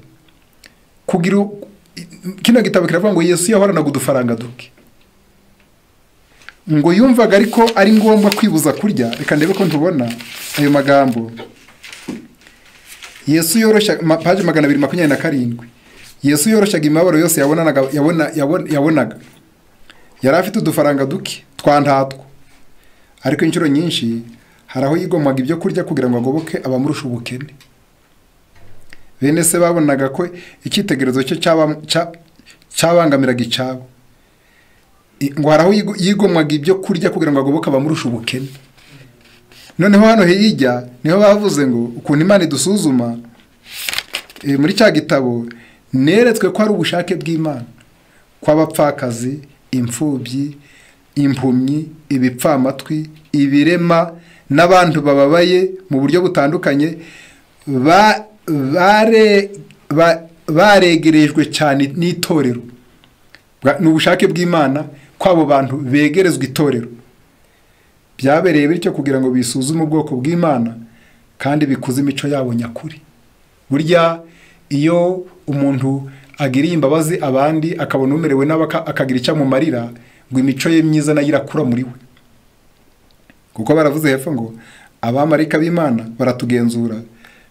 kugira kino gitabo kiravuga ngo Yesu yahoranaga udufaranga duke, ngo yumvaga ariko ari ngombwa kwibuza kurya. Reka ndebe ko ntubona ayo magambo. Yesu yoroshya page 227. Yesu yoroshyaga imibabaro yose yabonaga. Yari afite udufaranga duke twantatwo, ariko inshuro nyinshi hari aho yigomaga ibyo kurya kugira ngo agoboke abamurusha ubukene. Bene se babonaga ko icyitegerezo cye cyabangamiraga icyabo, ngo hari aho yigomaga ibyo kurya kugira ngo agoboke abamurusha ubukene. Noneho hano hirya niho bavuze ngo ukuntu Imana idusuzuma. Muri cya gitabo neretswe ko ari ubushake bw'Imana kw'abapfakazi, imfubyi, impumyi, ibipfamatwi, ibirema n'abantu bababaye mu buryo butandukanye baregerejwe cyane n'itorero. Ni ubushake bw'Imana kw'abo bantu begerezwa itorero. Byabereye bityo kugira ngo bisuzume ubwoko bw'Imana kandi bikuze imico yabo nyakuri. Burya iyo umuntu agiriye imbabazi abandi akabona umerewe nawe akagira icyo amumarira, ngo imico ye myiza nayo irakura muri we. Kuko baravuze hepfo ngo abamarayika b'Imana baratugenzura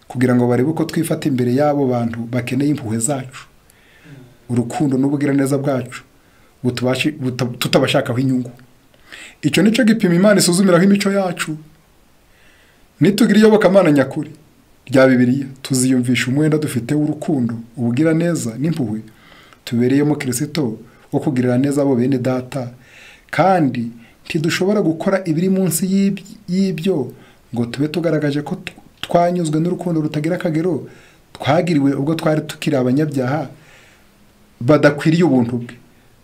kugira ngo barebe uko twifata imbere y'abo bantu bakeneye impuhwe zacu, urukundo n'ubugiraneza bwacu tutabashakaho inyungu. Icyo nicyo gipima Imana isuzumiraho imico yacu. Nitugira iyobokamana nyakuri rya Bibiliya, tuziyumvisha umwenda dufite w'urukundo, ubugiraneza n'impuhwe tubereyemo Kristo wo kugirira neza abo bene data. Kandi ntidushobora gukora ibiri munsi y'ibyo ngo tube tugaragaje ko twanyuzwe n'urukundo rutagira akagero twagiriwe ubwo twari tukiri abanyabyaha badakwiriye ubuntu bwe,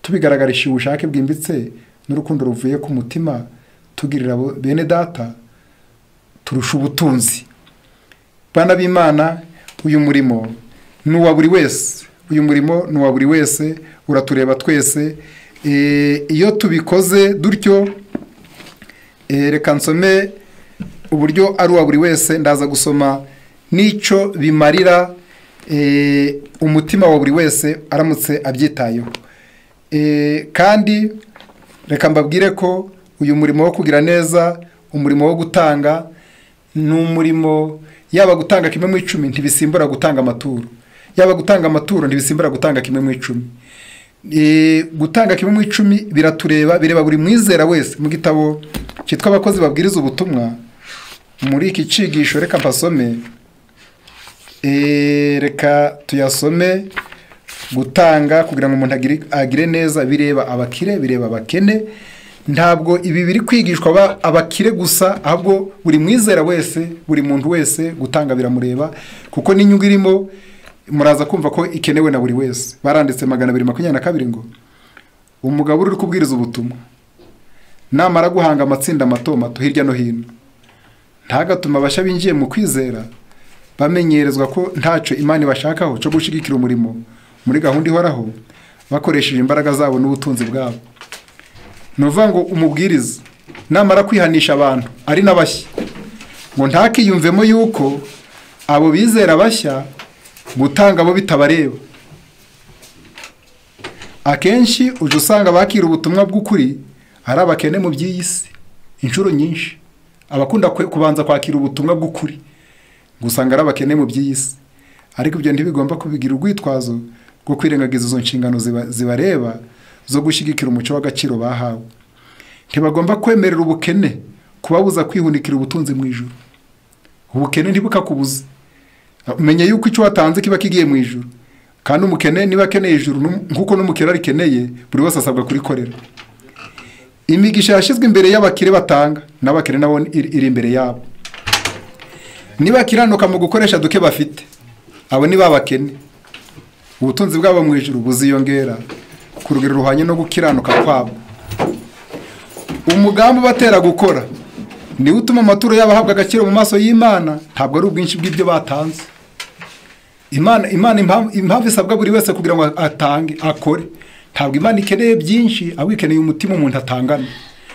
tubigaragarisha ubushake bwimbitse n'urukundo ruvuye ku mutima tugirira bene data turusha ubutunzi. Bana b'Imana, uyu murimo ni uwa buri wese. Uyu murimo ni uwa buri wese, uratureba twese. Iyo tubikoze dutyo, reka nsome uburyo ari uwa buri wese. Ndaza gusoma n'icyo bimarira umutima wa buri wese aramutse abyitayeho. Kandi reka mbabwire ko uyu murimo wo kugira neza, umurimo wo gutanga, ni umurimo yaba gutanga 1/10 ntibisimbura gutanga amaturo, yaba gutanga amaturo ntibisimbura gutanga 1/10. Gutanga 1/10 biratureba, bireba buri mwizera wese. Mu gitabo cyitwa Abakozi babwiriza ubutumwa, muri iki cigisho reka mpasome, reka tuyasome. Gutanga kugira ngo umuntu agire neza bireba abakire, bireba abakene. Ntabwo ibi biri kwigishwa abakire gusa, ahubwo buri mwizera wese, buri muntu wese gutanga biramureba, kuko n'inyungu irimo muraza kumva ko ikenewe na buri wese. Baranditse 222 ngo umugabo uri kubwiriza ubutumwa namara guhanga amatsinda mato mato hirya no hino ntagatuma abasha binjiye mu kwizera bamenyerezwa ko ntaco Imana bashakaho cyo gushigikira umurimo muri gahunda ihoraho bakoresheje imbaraga zabo n'ubutunzi bwabo. Nuvuga ngo umubwiriza namara kwihanisha abantu ari nabashya ngo ntakiyumvemo yuko abo bizera bashya gutanga abo bitabareba. Akenshi uje usanga bakira ubutumwa bw'ukuri ari abakene mu by'isi inshuro nyinshi, abakunda kubanza kwakira ubutumwa bw'ukuri gusanga ari abakene mu by'isi, ariko ibyo ntibigomba kubigira urwitwazo rwo kwirengagiza izo nshingano zibareba zo gushyigikira umuco w'agaciro bahawe. Ntibagomba kwemerera ubukene kubabuza kwihunikira ubutunzi mu ijuru. Ubukene ntibukakubuze, umenye yuko icyo watanze kiba kigiye mu ijuru, kandi umukene niba akeneye ijuru nkuko n'umukene arikeneye, buri wese asabwa kurikorera. Imigisha yashyizwe imbere y'abakire batanga, n'abakire nabo iri imbere yabo. Niba kiranuka mu gukoresha duke bafite, abo ni babakene, ubutunzi bwabo mu ijuru buziyongera ku rugero ruhanye no gukiranuka kwabo. Umugambi batera gukora ni utuma amaturo y'abahabwa agaciro mu maso y'Imana, ntabwo ari ubwinshi bw'ibyo batanze. Imana impamvu isabwa buri wese kugira ngo atange akore. Ntabwo Imana ikeneye byinshi, ahubwo ikeneye umutima umuntu atangana.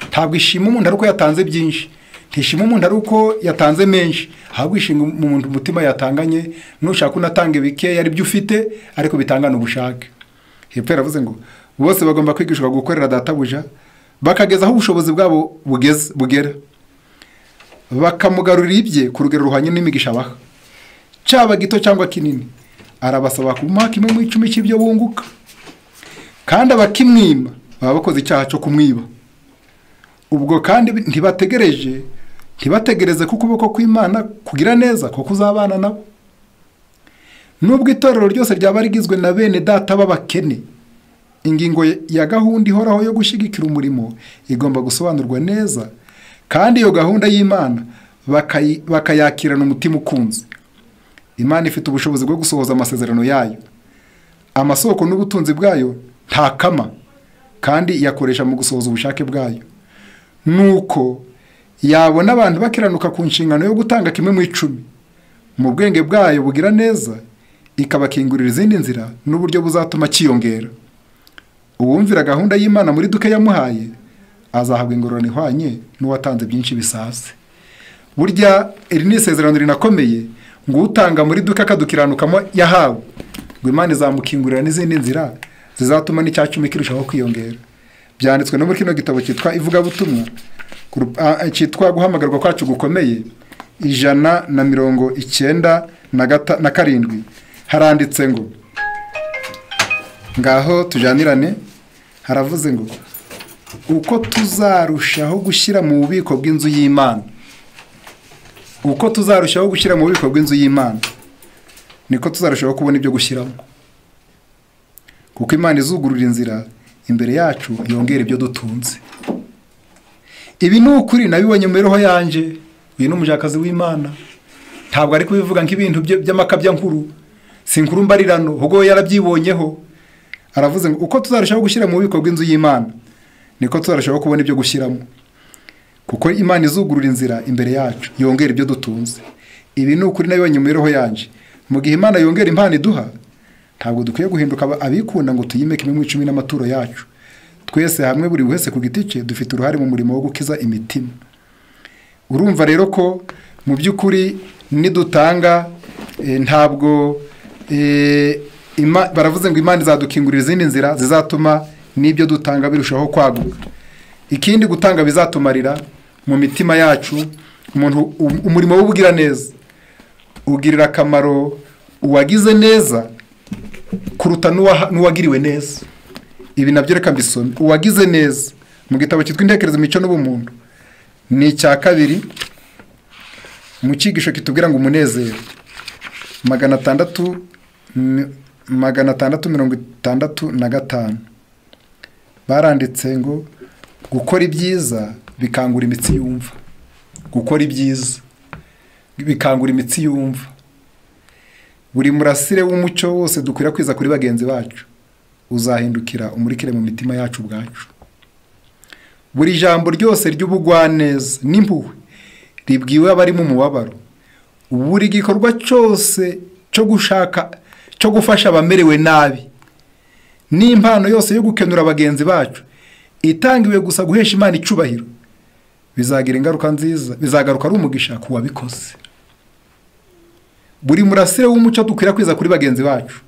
Ntabwo ishima umuntu ari uko yatanze byinshi, ntishima umuntu ari uko yatanze menshi, ahubwo ishima umuntu umutima yatanganye. Nushaka unatanga bike ari byo ufite ariko bitangana ubushake. Hepfo yaravuze ngo bose bagomba kwigishwa gukorera databuja bakageza aho ubushobozi bwabo bugera, bakamugarurira ibye ku rugero ruhanye n'imigisha baha, cyaba gito cyangwa kinini. Arabasaba kumuha 1/10 cy'ibyo bunguka, kandi abakimwima baba bakoze icyaha cyo kumwiba. Ubwo kandi ntibategereze ko ukuboko kw'Imana kugira neza ko kuzabana nabo. Nubwo itorero ryose ryaba rigizwe na bene data b'abakene, ingingo ya gahunda ihoraho yo gushyigikira umurimo igomba gusobanurwa neza, kandi iyo gahunda y'Imana bakayakirana umutima ukunze. Imana ifite ubushobozi bwo gusohoza amasezerano yayo. Amasoko n'ubutunzi bwayo ntakama, kandi yakoresha mu gusohoza ubushake bwayo. Nuko yabona abantu bakiranuka ku nshingano yo gutanga 1/10 mu bwenge bwayo bugira neza, ikabakingurira izindi nzira n'uburyo buzatuma kiyongera. Uwumvira gahunda y'Imana muri duke yamuhaye azahabwa ingororano ihwanye n'uwatanze byinshi bisase. Burya iri ni isezerano rinakomeye ngo utanga muri duke akadukiranukamo yahawe, ngo Imana izamukingurira n'izindi nzira zizatuma n'icyacu kirushaho kwiyongera. Byanditswe no muri kino gitabo cyitwa Ivugabutumwa, cyitwa Guhamagarwa kwacu gukomeye 197. Haranditse ngo ngaho tujanirane, haravuze ngo uko tuzarushaho gushyira mu bubiko bw'inzu y'Imana, uko tuzarushaho gushyira mu bubiko bw'inzu y'Imana niko tuzarushaho kubona ibyo gushyiramo, kuko Imana izugurura inzira imbere yacu yongera ibyo dutunze. Ibi ni ukuri nabibonye mu roho yanje. Uyu n'umujakazi w'Imana, ntabwo ari kubivuga nk'ibintu by'amakabya nkuru, sinkuru mbarirano, ahubwo yarabyibonyeho. Aravuze ngo uko tuzarushaho gushyira mu bubiko bw'inzu y'Imana niko tuzarushaho kubona ibyo gushyiramo, kuko Imana izugurura inzira imbere yacu yongera ibyo dutunze. Ibi ni ukuri nabibonye mu roho yanje. Mu gihe Imana yongera impano iduha, ntabwo dukwiye guhinduka abikunda ngo tuyime 1/10 n'amaturo yacu. Twese hamwe, buri wese ku giti cye, dufite uruhare mu murimo wo gukiza imitima. Urumva rero ko mu by'ukuri nidutanga ntabwo baravuze ngo Imana izadukingurira izindi nzira zizatuma n'ibyo dutanga birushaho kwaguka. Ikindi gutanga bizatumarira mu mitima yacu, umurimo w'ubugira neza ugirira akamaro uwagize neza kuruta n'uwagiriwe neza. Ibi nabyo reka mbisome. Uwagize neza mu gitabo cyitwa Intekerezo, Imico n'Ubumuntu, ni icya 2 mu cyigisho kitubwira ngo umunezero 665. Baranditse ngo gukora ibyiza bikangura imitsi yumva. Gukora ibyiza bikangura imitsi yumva. buri murasire w'umucyo wose dukwirakwiza kuri bagenzi bacu uzahindukira umurikire mu mitima yacu ubwacu. Buri jambo ryose ry'ubugwaneza n'impuhwe ribwiwe abari mu mubabaro, buri gikorwa cyose cyo gufasha abamerewe nabi, n'impano yose yo gukenura abagenzi bacu itangiwe gusa guhesha Imana icubahiro, bizagira ingaruka nziza, bizagaruka ari umugisha ku wabikoze. Buri murasire w'umucyo dukwirakwiza kuri bagenzi bacu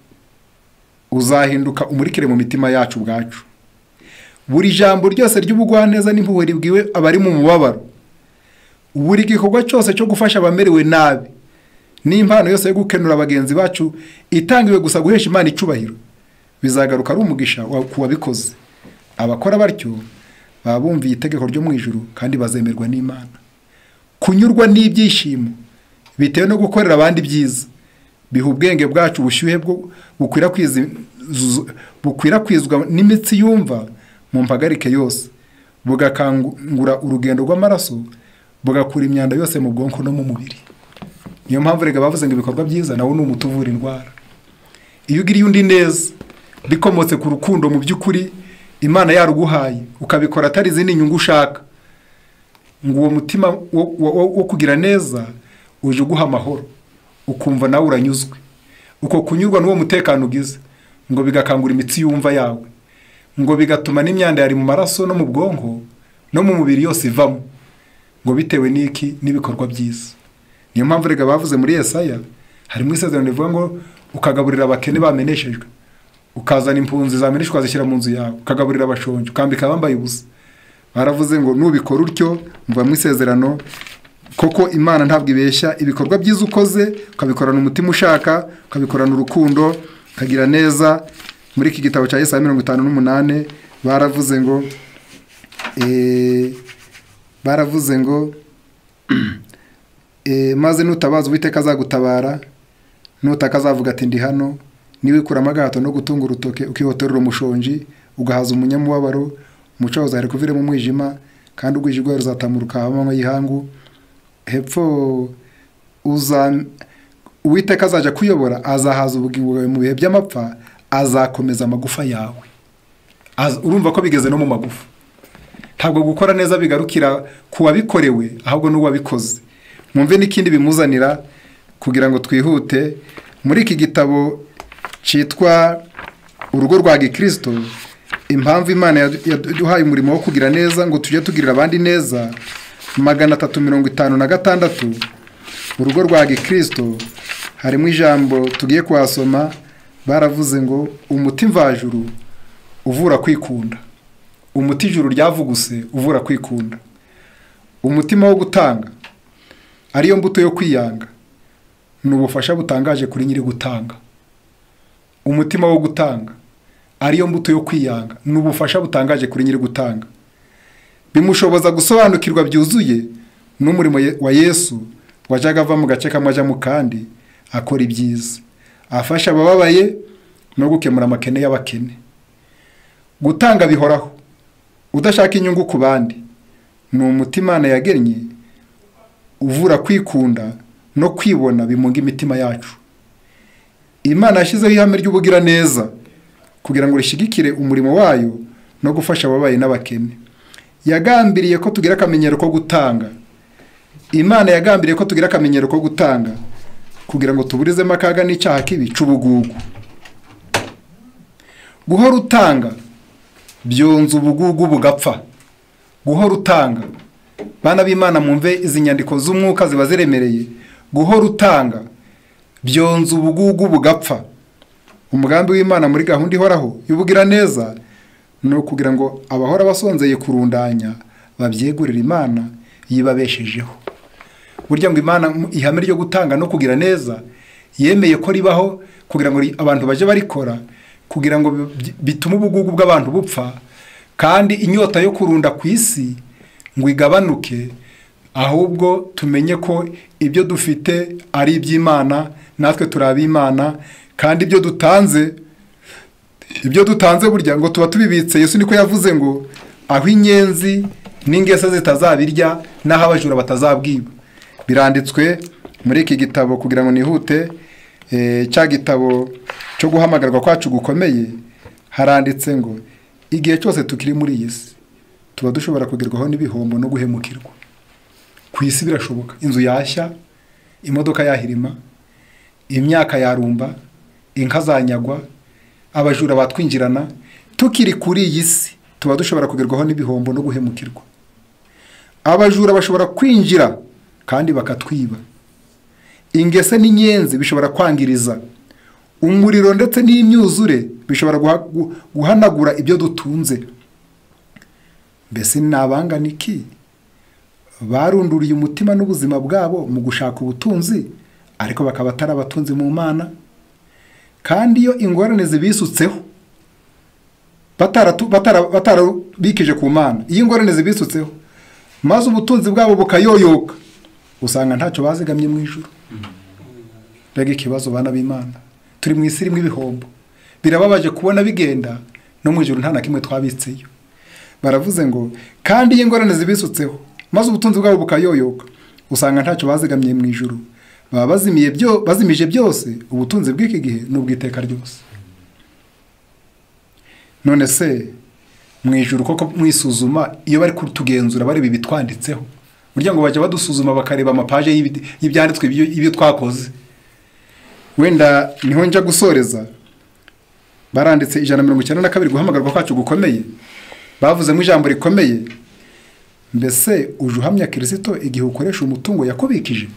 uzahinduka umurikire mu mitima yacu ubwacu. Buri jambo ryose ry'ubugwaneza n'impuhwe ribwiwe abari mu mubabaro, buri gikorwa cyose cyo gufasha abamerewe nabi, n'impano yose yo gukenura abagenzi bacu itangiwe gusa guhesha Imana icubahiro, bizagaruka ari umugisha ku wabikoze. Abakora batyo baba bumviye itegeko ryo mu ijuru kandi bazemerwa n'Imana. Kunyurwa n'ibyishimo bitewe no gukorera abandi byiza biha ubwenge bwacu ubushyuhe bwo bukwirakwizwa n'imitsi yumva mu mpagarike yose, bugakangura urugendo rw'amaraso, bugakura imyanda yose mu bwonko no mu mubiri. Niyo mpamvu rega bavuze ngo ibikorwa byiza nawo ni umuti uvura indwara. Iyo ugiriye undi neza bikomotse ku rukundo mu by'ukuri Imana yaruguhaye, ukabikora atari izindi nyungu ushaka, ngo uwo mutima wo kugira neza uje uguha amahoro, ukumva nawe uranyuzwe. Uko kunyurwa n'uwo mutekano ugize ngo bigakangura imitsi yumva yawe, ngo bigatuma n'imyanda yari mu maraso no mu bwonko no mu mubiri yose ivamo, ngo bitewe n'iki n'ibikorwa byiza. Niyo mpamvu rega bavuze muri Yesaya, harimo isezerano rivuga ngo ukagaburira abakene bameneshejwe, ukazana impunzi zameneshwa zishyira mu nzu yawe, ukagaburira abashonje, ukambika abambaye ubusa. Baravuze ngo nubikora utyo mva mu isezerano koko Imana ntabwo ibeshya, ibikorwa byiza ukoze ukabikorana umutima ushaka, ukabikorana urukundo, ukagira neza. Muri iki gitabo cya Yesaya 58 baravuze ngo maze nutabaza Uwiteka azagutabara, nutaka azavuga ati ndi hano, niwikuramo agahato no gutunga urutoke ukihotorera umushonji, ugahaza umunyamubabaro, umuco uzahera kuvire mu mwijima, kandi ugwijigwa ruzatamuruka hamwe yihangu. Hepfo Uwiteka azaja kuyobora, azahaza ubugingo bwawe mu bihe by'amapfa, azakomeza amagufa yawe. Urumva ko bigeze no mu magufa. Ntabwo gukora neza bigarukira ku wabikorewe, ahubwo n'uwabikoze. Mwumve n'ikindi bimuzanira kugira ngo twihute. Muri iki gitabo cyitwa Urugo rwa Gikristo, impamvu Imana yaduhaye umurimo wo kugira neza ngo tujye tugirira abandi neza, 356 Urugo rwa Gikristo harimo ijambo tugiye kuhasoma. Baravuze ngo umuti mvajuru uvura kwikunda, umuti ijuru ryavuguse uvura kwikunda, umutima wo gutanga ariyo mbuto yo kwiyanga, n'ubufasha butangaje kuri nyiri gutanga. Umutima wo gutanga ariyo mbuto yo kwiyanga, n'ubufasha butangaje kuri nyiri gutanga, bimushoboza gusobanukirwa byuzuye n'umurimo wa Yesu wajaga ava mu gace kamwe aja mu kandi, akora ibyiza, afasha abababaye no gukemura amakene y'abakene. Gutanga bihoraho udashaka inyungu ku bandi, ni umutima Imana yagennye uvura kwikunda no kwibona bimunga imitima yacu. Imana yashyizeho ihame ry'ubugira neza kugira ngo rishigikire umurimo wayo no gufasha ababaye n'abakene. Yagambiriye ko tugira akamenyero ko gutanga. Imana yagambiriye ko tugira akamenyero ko gutanga kugira ngo tuburizemo akaga n'icyaha kibi c'ubugugu. Guhora utanga byonza ubugugu bugapfa. Guhora utanga, bana b'Imana mwumve izi nyandiko z'umwuka ziba ziremereye. Guhora utanga byonza ubugugu bugapfa. Umugambi w'Imana muri gahunda ihoraho y'ubugira neza no kugira ngo abahora basonzeye kurundanya babyegurira Imana yibabeshejeho. Burya ngo Imana ihame ryo gutanga no kugira neza yemeye ko ribaho kugira ngo abantu baje barikora, kugira ngo bitume ubugugu bw'abantu bupfa, kandi inyota yo kurunda ku isi ngo igabanuke, ahubwo tumenye ko ibyo dufite ari iby'Imana, natwe turabi Imana, kandi ibyo dutanze burya ngo tuba tubibitse. Yesu niko yavuze ngo aho inyenzi n'ingese zitazabirya naho abajura batazabwiba. Biranditswe muri iki gitabo kugira ngo nihute. cya gitabo cyo guhamagarwa kwacu gukomeye haranditse ngo igihe cyose tukiri muri iyi si tuba dushobora kugerwaho n'ibihombo no guhemukirwa. Ku isi birashoboka, inzu yashya, imodoka yahirima, imyaka yarumba, inka zanyagwa, abajura batwinjirana. Tukiri kuri iyi si tuba dushobora kugerwaho n'ibihombo no guhemukirwa. Abajura bashobora kwinjira kandi bakatwiba. Ingese n'inyenzi bishobora kwangiriza. Umuriro ndetse n'imyuzure bishobora guhanagura ibyo dutunze. Mbese ni abangana iki barunduriye umutima n'ubuzima bwabo mu gushaka ubutunzi, ariko bakaba atari abatunzi mu Mana. Kandi iyo ingorane zibisutseho batarabikije ku Mana, iyo ingorane zibisutseho maze ubutunzi bwabo bukayoyoka, usanga ntacyo bazigamye mu ijuru. Mbega ikibazo bana b'Imana, turi mu isi irimo ibihombo. Birababaje kubona bigenda no mu ijuru nta na kimwe twabitseyo. Baravuze ngo kandi iyo ingorane zibisutseho maze ubutunzi bwabo bukayoyoka, usanga ntacyo bazigamye mu ijuru. Baba bazimije byose ubutunzi bw'iki gihe n'ubwiteka ryose. None se mu ijuru koko mwisuzuma iyo bari kutugenzura bareba ibitwanditseho? Burya ngo bajya badusuzuma bakareba amapaje y'ibyanditswe ibyo twakoze. Wenda niho nja gusoreza. Baranditse 192 guhamagarwa kwacu gukomeye. Bavuzemo ijambo rikomeye. Mbese uje uhamya Kristo igihe ukoresha umutungo yakubikije?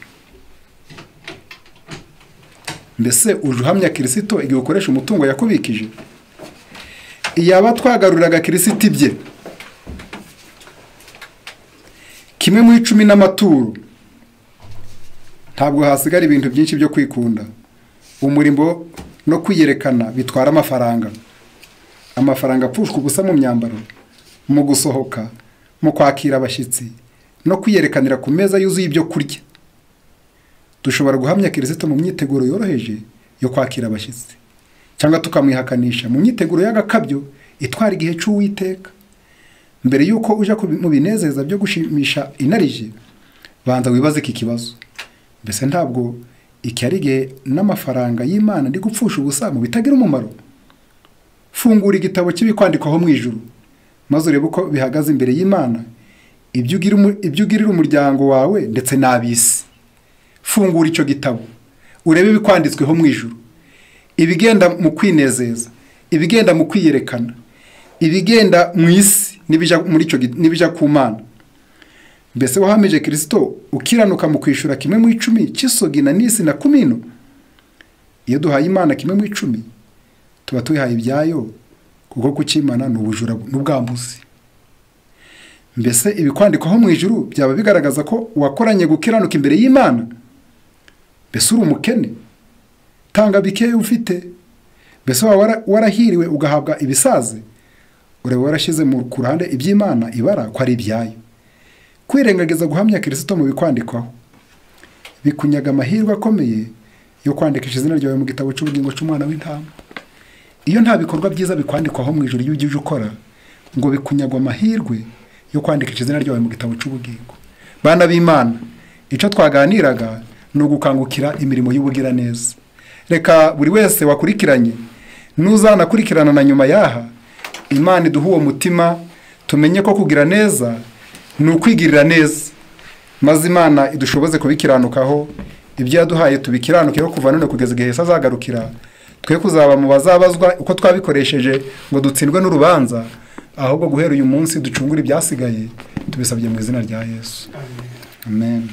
Mbese uje uhamya Kristo igihe ukoresha umutungo yakubikije? Iyaba twagaruriraga Kristo ibye kimwe mu 10 n'amaturo, ntabwo hasigara ibintu byinshi byo kwikunda. Umurimo no kwiyerekana bitwara amafaranga. Amafaranga apfushwa ubusa mu myambaro, mu gusohoka, mu kwakira abashyitsi no kwiyerekanira ku meza yuzuye ibyo kurya. Dushobora guhamya Kristo mu myiteguro yoroheje yo kwakira abashyitsi, cyangwa tukamwihakanisha mu myiteguro y'agakabyo itwara igihe cy'Uwiteka. Mbere yuko uja mu binezeza byo gushimisha inarije, banza wibaze iki kibazo: mbese ntabwo iki ari igihe n'amafaranga y'Imana ndi gupfusha ubusa mu bitagira umumaro? Fungura igitabo cy'ibikwandikwaho mu ijuru, maze urebe uko bihagaze imbere y'Imana, ibyo ugirira umuryango wawe ndetse n'ab'isi. Fungura icyo gitabo urebe ibikwanditsweho mu ijuru, ibigenda mu kwinezeza, ibigenda mu kwiyerekana, ibigenda mu isi n'ibija ku Mana. Mbese wahamije Kristo ukiranuka mu kwishura kimwe mu 10 cy'isogi na nisi na kumino? Iyo duhaye Imana kimwe mu 10 tuba tuyihaye ibyayo, kuko kukimana n'ubujura n'ubwambuzi. Mbese ibikwandikwaho mu ijuru byaba bigaragaza ko wakoranye gukiranuka imbere y'Imana? Mbese uri umukene? Tanga bikeya ufite. Mbese warahiriwe ugahabwa ibisaze? Urebe warashize mu kurande iby'Imana ibara ko ari ibyayo. Kwirengagiza guhamya Kristo mu bikwandikwaho bikunyaga amahirwe akomeye yo kwandikisha izina ryawe mu gitabo cy'ubugingo cy'Umwana w'Intama. Iyo nta bikorwa byiza bikwandikwaho mu ijuru y'ujye ukora, ngo bikunyagwa amahirwe yo kwandikisha izina ryawe mu gitabo cy'ubugingo. Bana b'Imana, icyo twaganiraga ni ugukangukira imirimo y'ubugira neza. Reka buri wese wakurikiranye n'uzanakurikirana na nyuma yaha, Imana iduha uwo mutima tumenye ko kugira neza ni ukwigirira neza, maze Imana idushoboze kubikiranukaho. Ibyo yaduhaye tubikiranukeho kuva none kugeza igihe azagarukira. Twe kuzaba mu bazabazwa uko twabikoresheje ngo dutsindwe n'urubanza, ahubwo guhera uyu munsi ducungura ibyasigaye. Tubisabye mu izina rya Yesu. Amen.